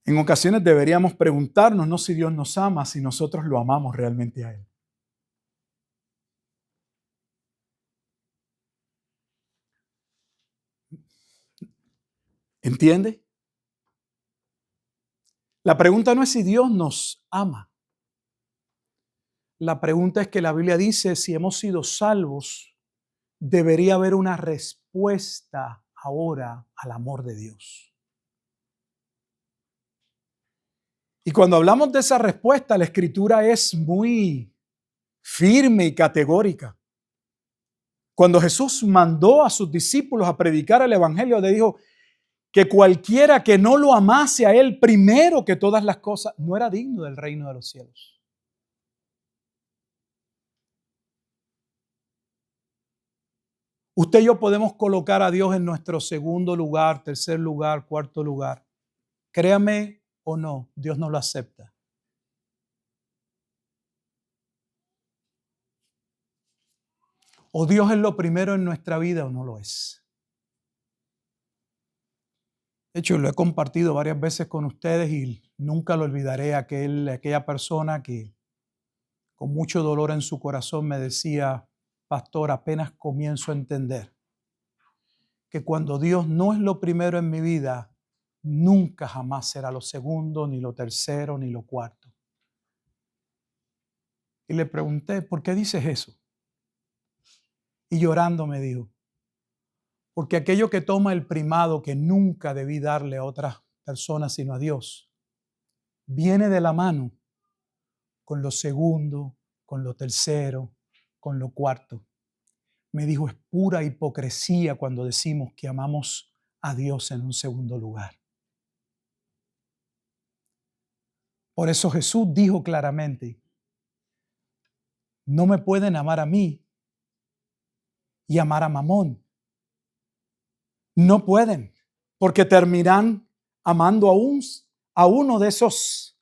[SPEAKER 1] En ocasiones deberíamos preguntarnos no si Dios nos ama, si nosotros lo amamos realmente a Él. ¿Entiende? La pregunta no es si Dios nos ama. La pregunta es que la Biblia dice si hemos sido salvos, debería haber una respuesta ahora al amor de Dios. Y cuando hablamos de esa respuesta, la Escritura es muy firme y categórica. Cuando Jesús mandó a sus discípulos a predicar el Evangelio, le dijo que cualquiera que no lo amase a Él primero que todas las cosas, no era digno del reino de los cielos. Usted y yo podemos colocar a Dios en nuestro segundo lugar, tercer lugar, cuarto lugar. Créame o no, Dios no lo acepta. O Dios es lo primero en nuestra vida o no lo es. De hecho, lo he compartido varias veces con ustedes y nunca lo olvidaré aquella persona que con mucho dolor en su corazón me decía, pastor, apenas comienzo a entender que cuando Dios no es lo primero en mi vida, nunca jamás será lo segundo, ni lo tercero, ni lo cuarto. Y le pregunté, ¿por qué dices eso? Y llorando me dijo, porque aquello que toma el primado que nunca debí darle a otras personas sino a Dios, viene de la mano con lo segundo, con lo tercero, con lo cuarto. Me dijo, es pura hipocresía cuando decimos que amamos a Dios en un segundo lugar. Por eso Jesús dijo claramente, no me pueden amar a mí y amar a Mamón. No pueden, porque terminan amando a uno de esos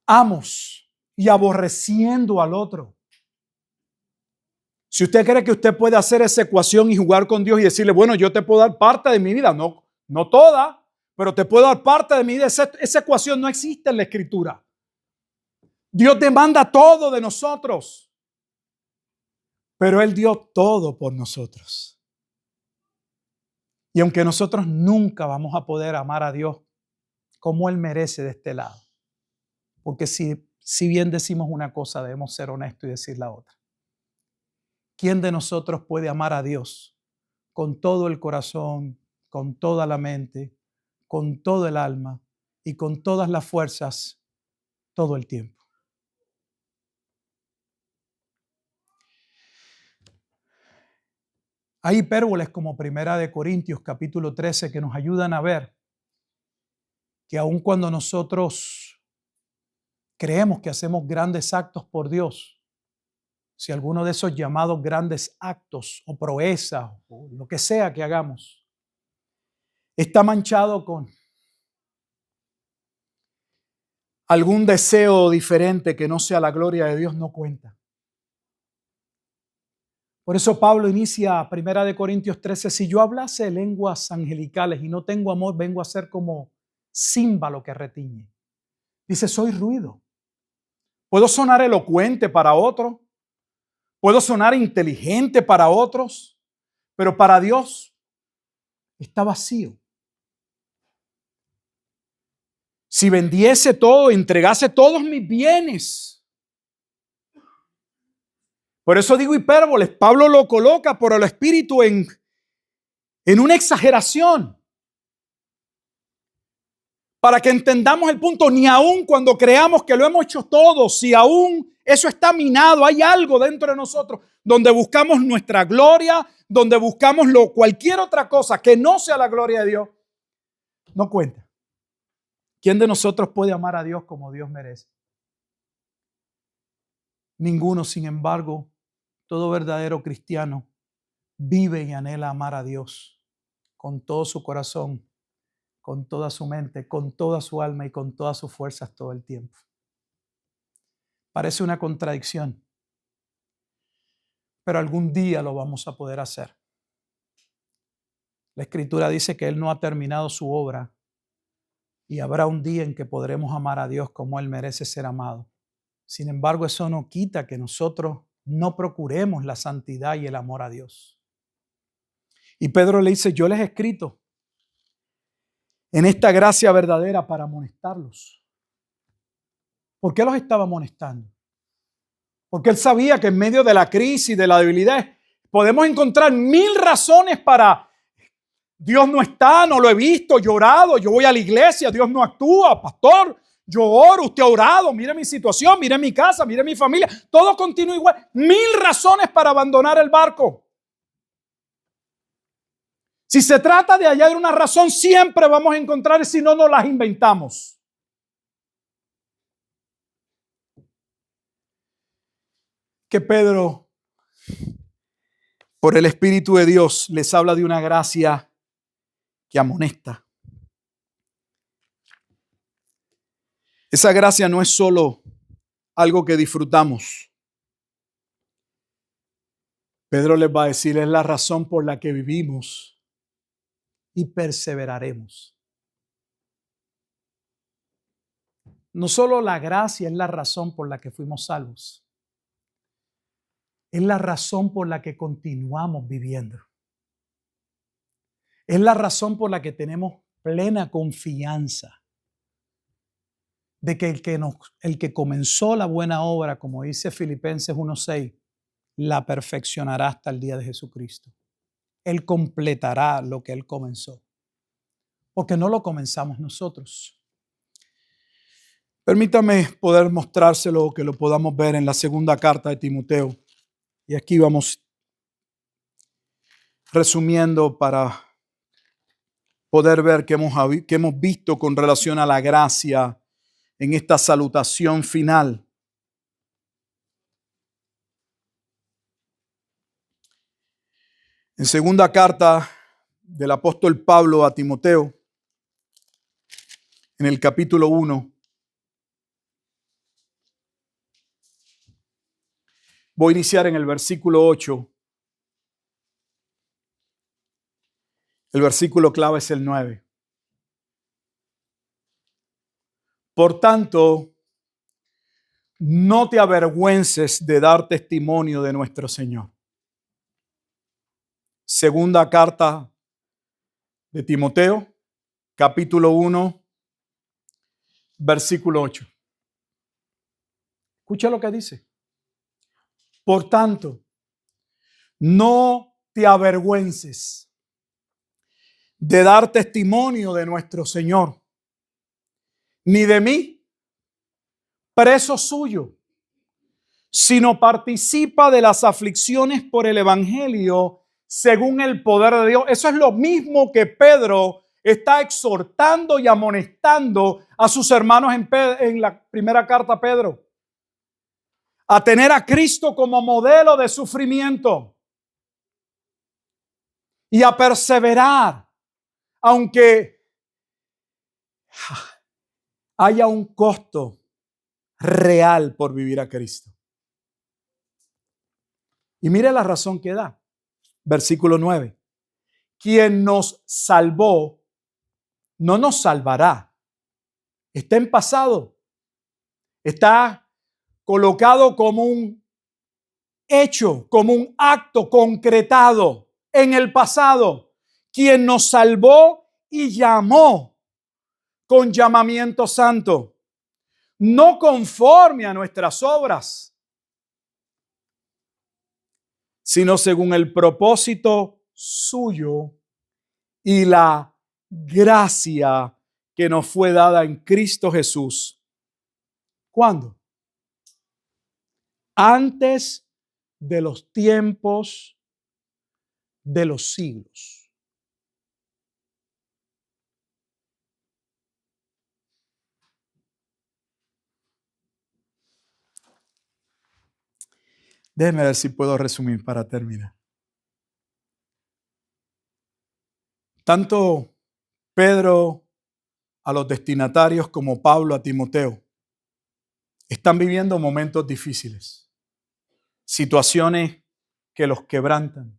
[SPEAKER 1] amos y aborreciendo al otro. Si usted cree que usted puede hacer esa ecuación y jugar con Dios y decirle, bueno, yo te puedo dar parte de mi vida, no toda, pero te puedo dar parte de mi vida, esa ecuación no existe en la Escritura. Dios demanda todo de nosotros, pero Él dio todo por nosotros. Y aunque nosotros nunca vamos a poder amar a Dios como Él merece de este lado, porque si bien decimos una cosa, debemos ser honestos y decir la otra. ¿Quién de nosotros puede amar a Dios con todo el corazón, con toda la mente, con todo el alma y con todas las fuerzas todo el tiempo? Hay hipérboles como Primera de Corintios capítulo 13 que nos ayudan a ver que aun cuando nosotros creemos que hacemos grandes actos por Dios, si alguno de esos llamados grandes actos o proezas o lo que sea que hagamos está manchado con algún deseo diferente que no sea la gloria de Dios, no cuenta. Por eso Pablo inicia 1 Corintios 13, si yo hablase lenguas angelicales y no tengo amor, vengo a ser como címbalo que retiñe. Dice, soy ruido. Puedo sonar elocuente para otro, puedo sonar inteligente para otros, pero para Dios está vacío. Si vendiese todo, entregase todos mis bienes. Por eso digo hipérboles. Pablo lo coloca por el Espíritu en una exageración. Para que entendamos el punto, ni aun cuando creamos que lo hemos hecho todo, si aún eso está minado, hay algo dentro de nosotros donde buscamos nuestra gloria, donde buscamos cualquier otra cosa que no sea la gloria de Dios, no cuenta. ¿Quién de nosotros puede amar a Dios como Dios merece? Ninguno, sin embargo, todo verdadero cristiano vive y anhela amar a Dios con todo su corazón, con toda su mente, con toda su alma y con todas sus fuerzas todo el tiempo. Parece una contradicción, pero algún día lo vamos a poder hacer. La Escritura dice que Él no ha terminado su obra y habrá un día en que podremos amar a Dios como Él merece ser amado. Sin embargo, eso no quita que nosotros no procuremos la santidad y el amor a Dios. Y Pedro le dice, yo les he escrito en esta gracia verdadera para amonestarlos. ¿Por qué los estaba amonestando? Porque él sabía que en medio de la crisis, de la debilidad, podemos encontrar 1000 razones para Dios no está, no lo he visto, llorado, yo voy a la iglesia, Dios no actúa, pastor, yo oro, usted ha orado, mire mi situación, mire mi casa, mire mi familia, todo continúa igual. 1000 razones para abandonar el barco. Si se trata de hallar una razón, siempre vamos a encontrar, si no, no las inventamos. Que Pedro, por el Espíritu de Dios, les habla de una gracia que amonesta. Esa gracia no es solo algo que disfrutamos. Pedro les va a decir, es la razón por la que vivimos y perseveraremos. No solo la gracia es la razón por la que fuimos salvos, es la razón por la que continuamos viviendo. Es la razón por la que tenemos plena confianza de que el que comenzó la buena obra, como dice Filipenses 1:6, la perfeccionará hasta el día de Jesucristo. Él completará lo que Él comenzó, porque no lo comenzamos nosotros. Permítame poder mostrárselo, que lo podamos ver en la segunda carta de Timoteo. Y aquí vamos resumiendo para poder ver qué hemos visto con relación a la gracia en esta salutación final. En segunda carta del apóstol Pablo a Timoteo, en el capítulo 1, voy a iniciar en el versículo 8. El versículo clave es el 9. Por tanto, no te avergüences de dar testimonio de nuestro Señor. Segunda carta de Timoteo, capítulo 1, versículo 8. Escucha lo que dice. Por tanto, no te avergüences de dar testimonio de nuestro Señor, ni de mí, preso suyo, sino participa de las aflicciones por el Evangelio según el poder de Dios. Eso es lo mismo que Pedro está exhortando y amonestando a sus hermanos en la primera carta a Pedro. A tener a Cristo como modelo de sufrimiento. Y a perseverar, aunque haya un costo real por vivir a Cristo. Y mire la razón que da. Versículo 9. Quien nos salvó, no nos salvará. Está en pasado. Está colocado como un hecho, como un acto concretado en el pasado. Quien nos salvó y llamó con llamamiento santo, no conforme a nuestras obras, sino según el propósito suyo y la gracia que nos fue dada en Cristo Jesús. ¿Cuándo? Antes de los tiempos de los siglos. Déjeme ver si puedo resumir para terminar. Tanto Pedro a los destinatarios como Pablo a Timoteo están viviendo momentos difíciles, situaciones que los quebrantan,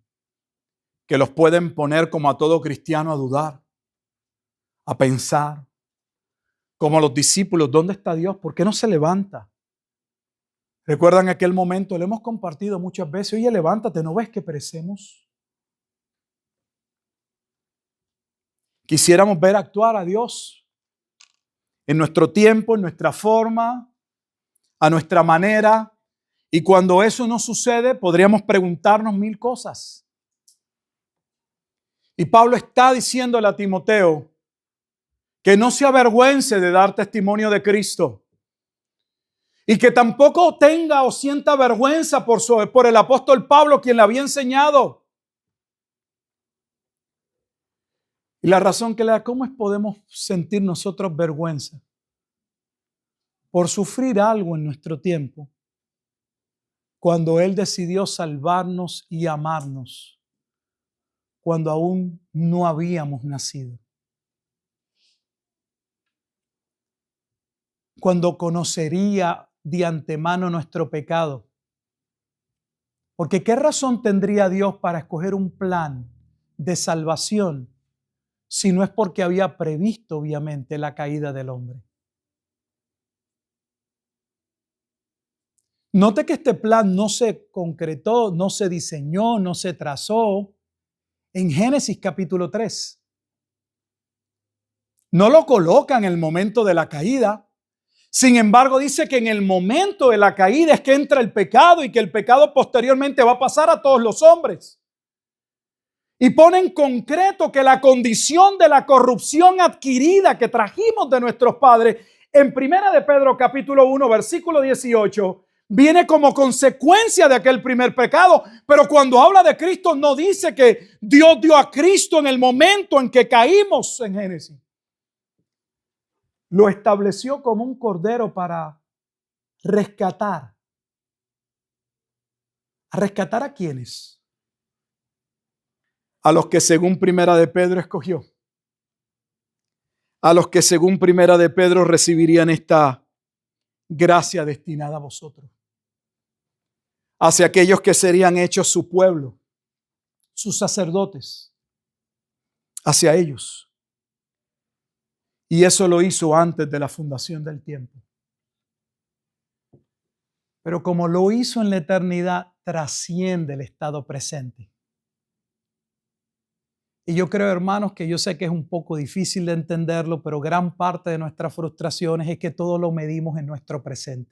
[SPEAKER 1] que los pueden poner como a todo cristiano a dudar, a pensar, como los discípulos, ¿dónde está Dios? ¿Por qué no se levanta? ¿Recuerdan aquel momento? Lo hemos compartido muchas veces. Oye, levántate, ¿no ves que perecemos? Quisiéramos ver actuar a Dios en nuestro tiempo, en nuestra forma, a nuestra manera. Y cuando eso no sucede, podríamos preguntarnos mil cosas. Y Pablo está diciéndole a Timoteo que no se avergüence de dar testimonio de Cristo. Y que tampoco tenga o sienta vergüenza por el apóstol Pablo, quien le había enseñado. Y la razón que le da, ¿cómo podemos sentir nosotros vergüenza? Por sufrir algo en nuestro tiempo, cuando Él decidió salvarnos y amarnos, cuando aún no habíamos nacido. Cuando conocería de antemano nuestro pecado. Porque ¿qué razón tendría Dios para escoger un plan de salvación si no es porque había previsto, obviamente, la caída del hombre? Note que este plan no se concretó, no se diseñó, no se trazó en Génesis capítulo 3. No lo coloca en el momento de la caída. Sin embargo, dice que en el momento de la caída es que entra el pecado y que el pecado posteriormente va a pasar a todos los hombres. Y pone en concreto que la condición de la corrupción adquirida que trajimos de nuestros padres, en Primera de Pedro capítulo 1, versículo 18, viene como consecuencia de aquel primer pecado. Pero cuando habla de Cristo no dice que Dios dio a Cristo en el momento en que caímos en Génesis. Lo estableció como un cordero para rescatar. ¿A rescatar a quiénes? A los que según Primera de Pedro escogió. A los que según Primera de Pedro recibirían esta gracia destinada a vosotros. Hacia aquellos que serían hechos su pueblo, sus sacerdotes. Hacia ellos. Y eso lo hizo antes de la fundación del tiempo. Pero como lo hizo en la eternidad, trasciende el estado presente. Y yo creo, hermanos, que yo sé que es un poco difícil de entenderlo, pero gran parte de nuestras frustraciones es que todo lo medimos en nuestro presente.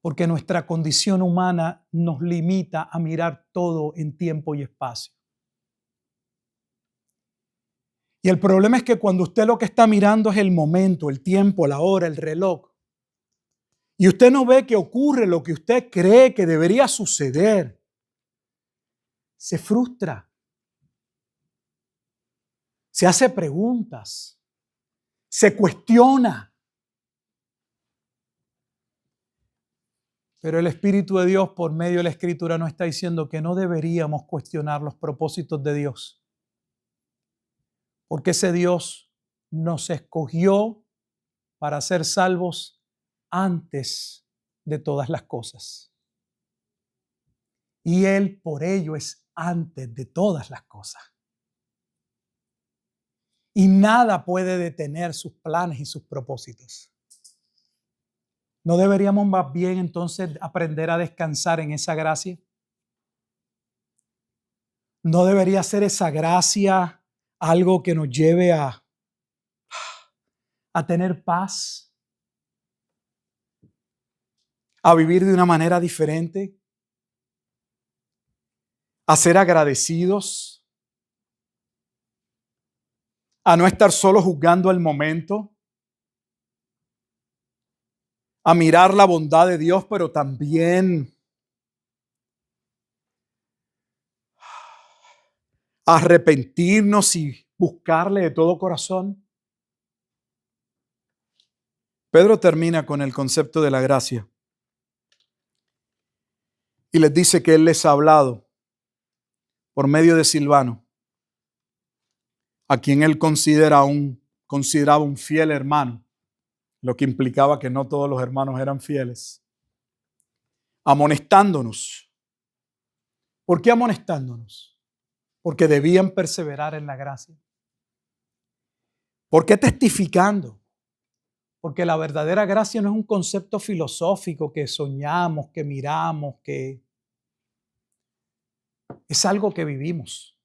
[SPEAKER 1] Porque nuestra condición humana nos limita a mirar todo en tiempo y espacio. Y el problema es que cuando usted lo que está mirando es el momento, el tiempo, la hora, el reloj, y usted no ve que ocurre lo que usted cree que debería suceder, se frustra, se hace preguntas, se cuestiona. Pero el Espíritu de Dios, por medio de la Escritura, nos está diciendo que no deberíamos cuestionar los propósitos de Dios. Porque ese Dios nos escogió para ser salvos antes de todas las cosas. Y Él por ello es antes de todas las cosas. Y nada puede detener sus planes y sus propósitos. ¿No deberíamos más bien entonces aprender a descansar en esa gracia? ¿No debería ser esa gracia algo que nos lleve a tener paz? ¿A vivir de una manera diferente? ¿A ser agradecidos? ¿A no estar solo juzgando el momento? A mirar la bondad de Dios, pero también a arrepentirnos y buscarle de todo corazón? Pedro termina con el concepto de la gracia y les dice que él les ha hablado por medio de Silvano, a quien él consideraba un fiel hermano, lo que implicaba que no todos los hermanos eran fieles, amonestándonos. ¿Por qué amonestándonos? Porque debían perseverar en la gracia. ¿Por qué testificando? Porque la verdadera gracia no es un concepto filosófico que soñamos, que miramos, que es algo que vivimos.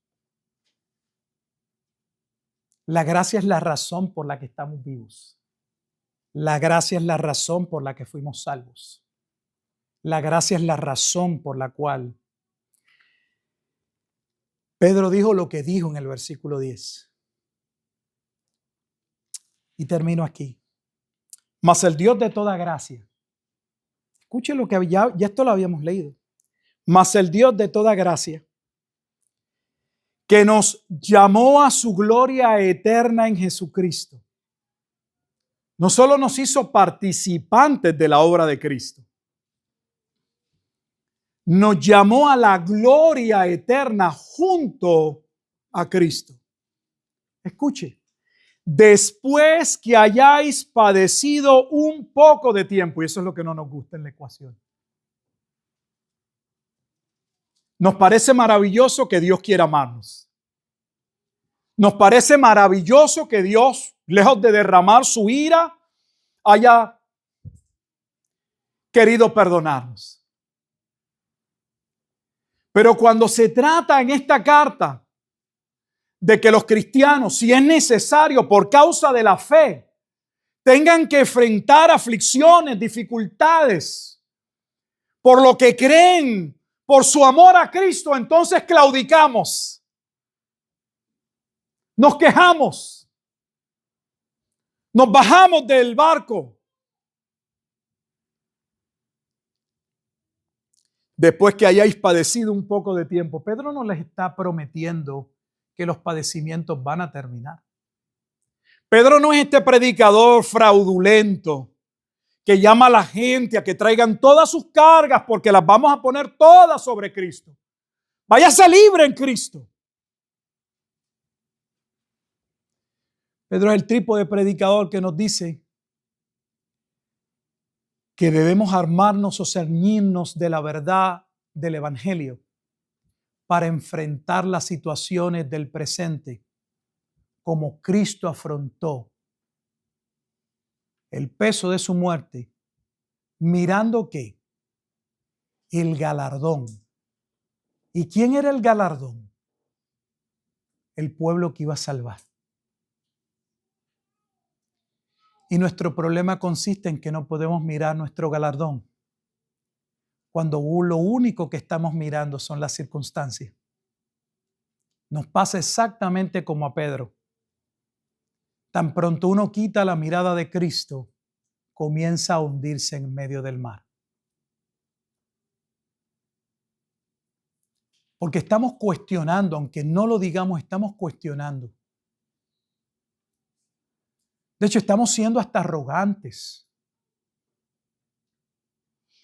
[SPEAKER 1] La gracia es la razón por la que estamos vivos. La gracia es la razón por la que fuimos salvos. La gracia es la razón por la cual Pedro dijo lo que dijo en el versículo 10. Y termino aquí. Mas el Dios de toda gracia. Escuchen lo que ya esto lo habíamos leído. Mas el Dios de toda gracia, que nos llamó a su gloria eterna en Jesucristo, no solo nos hizo participantes de la obra de Cristo, nos llamó a la gloria eterna junto a Cristo. Escuche, después que hayáis padecido un poco de tiempo, y eso es lo que no nos gusta en la ecuación. Nos parece maravilloso que Dios quiera amarnos. Nos parece maravilloso que Dios, lejos de derramar su ira, haya querido perdonarnos. Pero cuando se trata en esta carta de que los cristianos, si es necesario por causa de la fe, tengan que enfrentar aflicciones, dificultades, por lo que creen, por su amor a Cristo, entonces claudicamos. Nos quejamos. Nos bajamos del barco. Después que hayáis padecido un poco de tiempo. Pedro no les está prometiendo que los padecimientos van a terminar. Pedro no es este predicador fraudulento que llama a la gente a que traigan todas sus cargas porque las vamos a poner todas sobre Cristo. Váyase libre en Cristo. Pedro es el tipo de predicador que nos dice que debemos armarnos o ceñirnos de la verdad del Evangelio para enfrentar las situaciones del presente como Cristo afrontó el peso de su muerte, mirando ¿qué? El galardón. ¿Y quién era el galardón? El pueblo que iba a salvar. Y nuestro problema consiste en que no podemos mirar nuestro galardón cuando lo único que estamos mirando son las circunstancias. Nos pasa exactamente como a Pedro. Tan pronto uno quita la mirada de Cristo, comienza a hundirse en medio del mar. Porque estamos cuestionando, aunque no lo digamos, estamos cuestionando. De hecho, estamos siendo hasta arrogantes.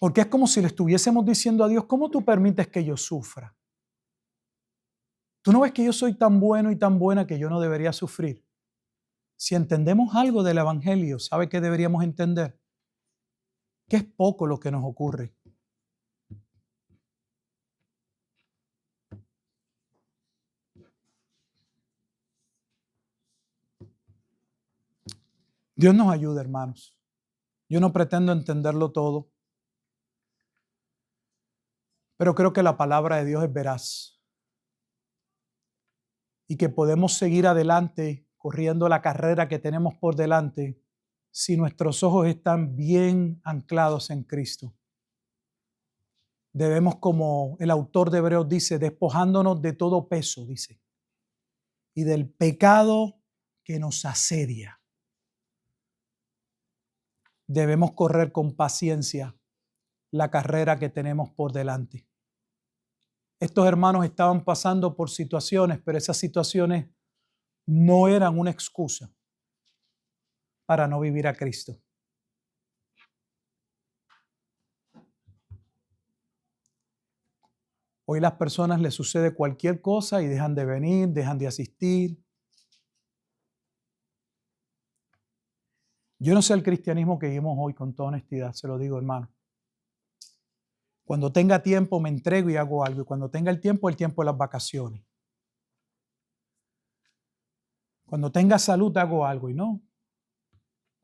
[SPEAKER 1] Porque es como si le estuviésemos diciendo a Dios, ¿cómo tú permites que yo sufra? ¿Tú no ves que yo soy tan bueno y tan buena que yo no debería sufrir? Si entendemos algo del Evangelio, ¿sabe qué deberíamos entender? Que es poco lo que nos ocurre. Dios nos ayuda, hermanos. Yo no pretendo entenderlo todo, pero creo que la palabra de Dios es veraz y que podemos seguir adelante corriendo la carrera que tenemos por delante si nuestros ojos están bien anclados en Cristo. Debemos, como el autor de Hebreos dice, despojándonos de todo peso, dice, y del pecado que nos asedia. Debemos correr con paciencia la carrera que tenemos por delante. Estos hermanos estaban pasando por situaciones, pero esas situaciones no eran una excusa para no vivir a Cristo. Hoy a las personas les sucede cualquier cosa y dejan de venir, dejan de asistir. Yo no sé el cristianismo que vivimos hoy, con toda honestidad, se lo digo, hermano. Cuando tenga tiempo me entrego y hago algo. Y cuando tenga el tiempo de las vacaciones. Cuando tenga salud hago algo y no.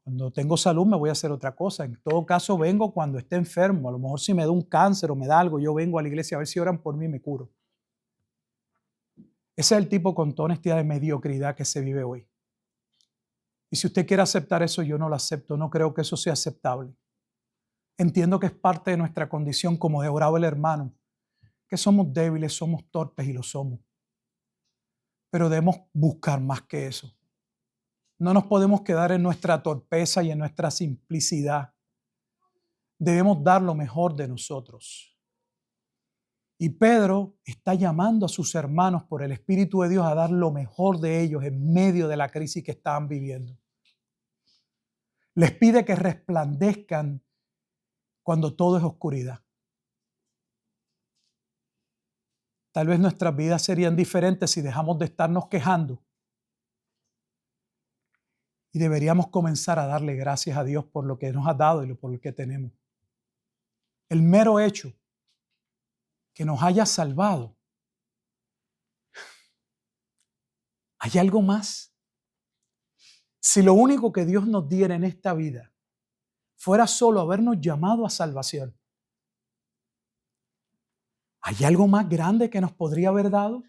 [SPEAKER 1] Cuando tengo salud me voy a hacer otra cosa. En todo caso vengo cuando esté enfermo. A lo mejor si me da un cáncer o me da algo, yo vengo a la iglesia a ver si oran por mí y me curo. Ese es el tipo, con toda honestidad, de mediocridad que se vive hoy. Y si usted quiere aceptar eso, yo no lo acepto. No creo que eso sea aceptable. Entiendo que es parte de nuestra condición, como oraba el hermano, que somos débiles, somos torpes y lo somos. Pero debemos buscar más que eso. No nos podemos quedar en nuestra torpeza y en nuestra simplicidad. Debemos dar lo mejor de nosotros. Y Pedro está llamando a sus hermanos por el Espíritu de Dios a dar lo mejor de ellos en medio de la crisis que estaban viviendo. Les pide que resplandezcan cuando todo es oscuridad. Tal vez nuestras vidas serían diferentes si dejamos de estarnos quejando. Y deberíamos comenzar a darle gracias a Dios por lo que nos ha dado y por lo que tenemos. El mero hecho que nos haya salvado. ¿Hay algo más? Si lo único que Dios nos diera en esta vida fuera solo habernos llamado a salvación, ¿hay algo más grande que nos podría haber dado?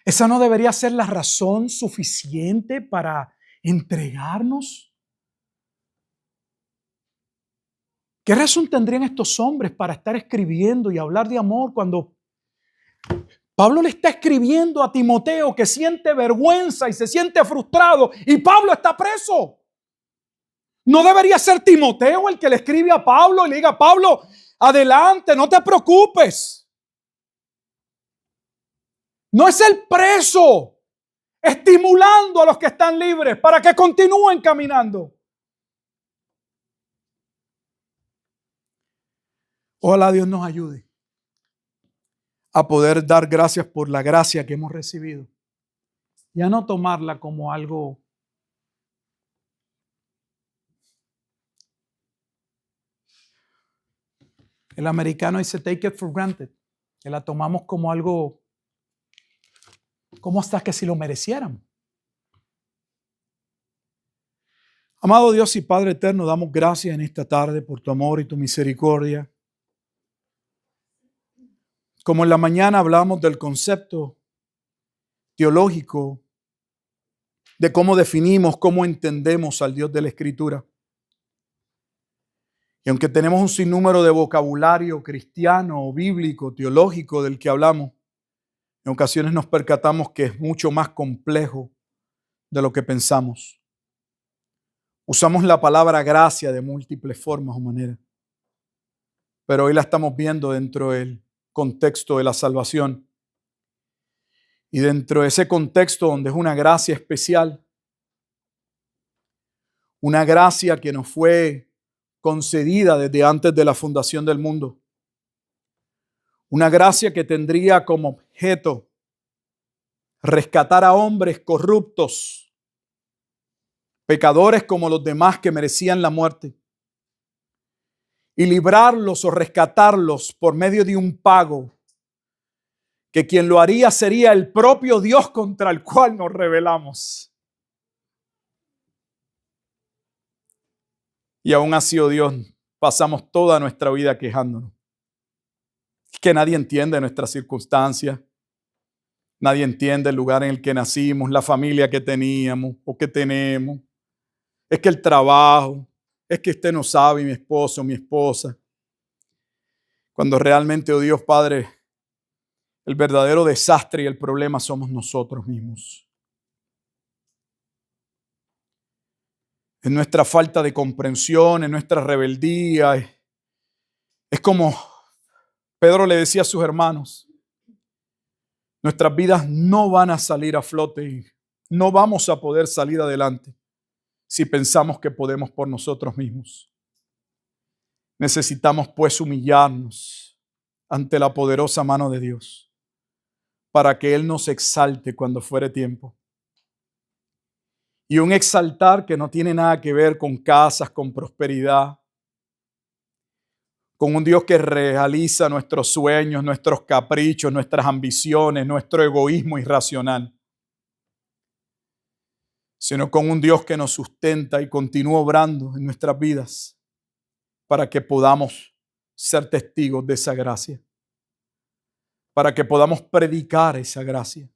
[SPEAKER 1] ¿Esa no debería ser la razón suficiente para entregarnos? ¿Qué razón tendrían estos hombres para estar escribiendo y hablar de amor cuando Pablo le está escribiendo a Timoteo, que siente vergüenza y se siente frustrado, y Pablo está preso? ¿No debería ser Timoteo el que le escribe a Pablo y le diga: Pablo, adelante, no te preocupes? No es el preso estimulando a los que están libres para que continúen caminando. Ojalá Dios nos ayude a poder dar gracias por la gracia que hemos recibido y a no tomarla como algo el americano dice take it for granted, que la tomamos como algo, como hasta que si lo mereciéramos. Amado Dios y Padre eterno, damos gracias en esta tarde por tu amor y tu misericordia. Como en la mañana hablamos del concepto teológico de cómo definimos, cómo entendemos al Dios de la Escritura. Y aunque tenemos un sinnúmero de vocabulario cristiano, bíblico, teológico del que hablamos, en ocasiones nos percatamos que es mucho más complejo de lo que pensamos. Usamos la palabra gracia de múltiples formas o maneras, pero hoy la estamos viendo dentro del contexto de la salvación. Y dentro de ese contexto donde es una gracia especial, una gracia que nos fue concedida desde antes de la fundación del mundo, una gracia que tendría como objeto rescatar a hombres corruptos, pecadores como los demás que merecían la muerte, y librarlos o rescatarlos por medio de un pago, que quien lo haría sería el propio Dios contra el cual nos rebelamos. Y aún así, oh Dios, pasamos toda nuestra vida quejándonos. Es que nadie entiende nuestras circunstancias. Nadie entiende el lugar en el que nacimos, la familia que teníamos o que tenemos. Es que el trabajo, es que usted no sabe, mi esposo, mi esposa. Cuando realmente, oh Dios Padre, el verdadero desastre y el problema somos nosotros mismos. En nuestra falta de comprensión, en nuestra rebeldía. Es como Pedro le decía a sus hermanos, nuestras vidas no van a salir a flote y no vamos a poder salir adelante si pensamos que podemos por nosotros mismos. Necesitamos pues humillarnos ante la poderosa mano de Dios para que Él nos exalte cuando fuere tiempo. Y un exaltar que no tiene nada que ver con casas, con prosperidad, con un Dios que realiza nuestros sueños, nuestros caprichos, nuestras ambiciones, nuestro egoísmo irracional, sino con un Dios que nos sustenta y continúa obrando en nuestras vidas para que podamos ser testigos de esa gracia, para que podamos predicar esa gracia,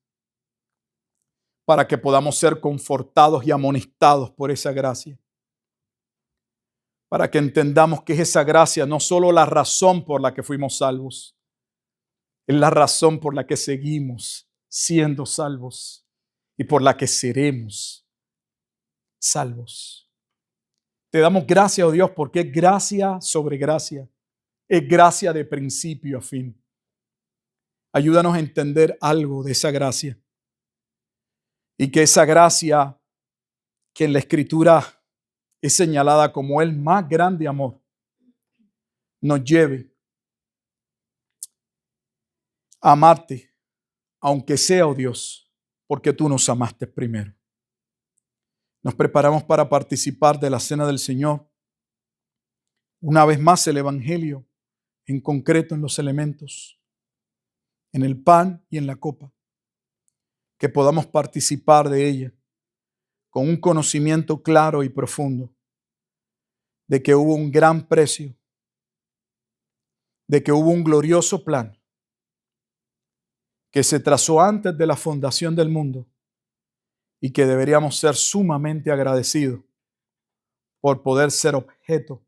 [SPEAKER 1] para que podamos ser confortados y amonestados por esa gracia, para que entendamos que es esa gracia no solo la razón por la que fuimos salvos, es la razón por la que seguimos siendo salvos y por la que seremos salvos. Te damos gracias, oh Dios, porque es gracia sobre gracia, es gracia de principio a fin. Ayúdanos a entender algo de esa gracia y que esa gracia que en la Escritura es señalada como el más grande amor, nos lleve a amarte, aunque sea, oh Dios, porque tú nos amaste primero. Nos preparamos para participar de la cena del Señor. Una vez más el Evangelio, en concreto en los elementos, en el pan y en la copa, que podamos participar de ella con un conocimiento claro y profundo de que hubo un gran precio, de que hubo un glorioso plan que se trazó antes de la fundación del mundo y que deberíamos ser sumamente agradecidos por poder ser objeto,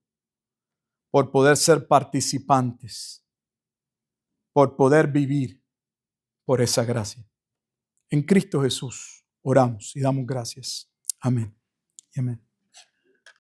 [SPEAKER 1] por poder ser participantes, por poder vivir por esa gracia. En Cristo Jesús oramos y damos gracias. Amén y amén.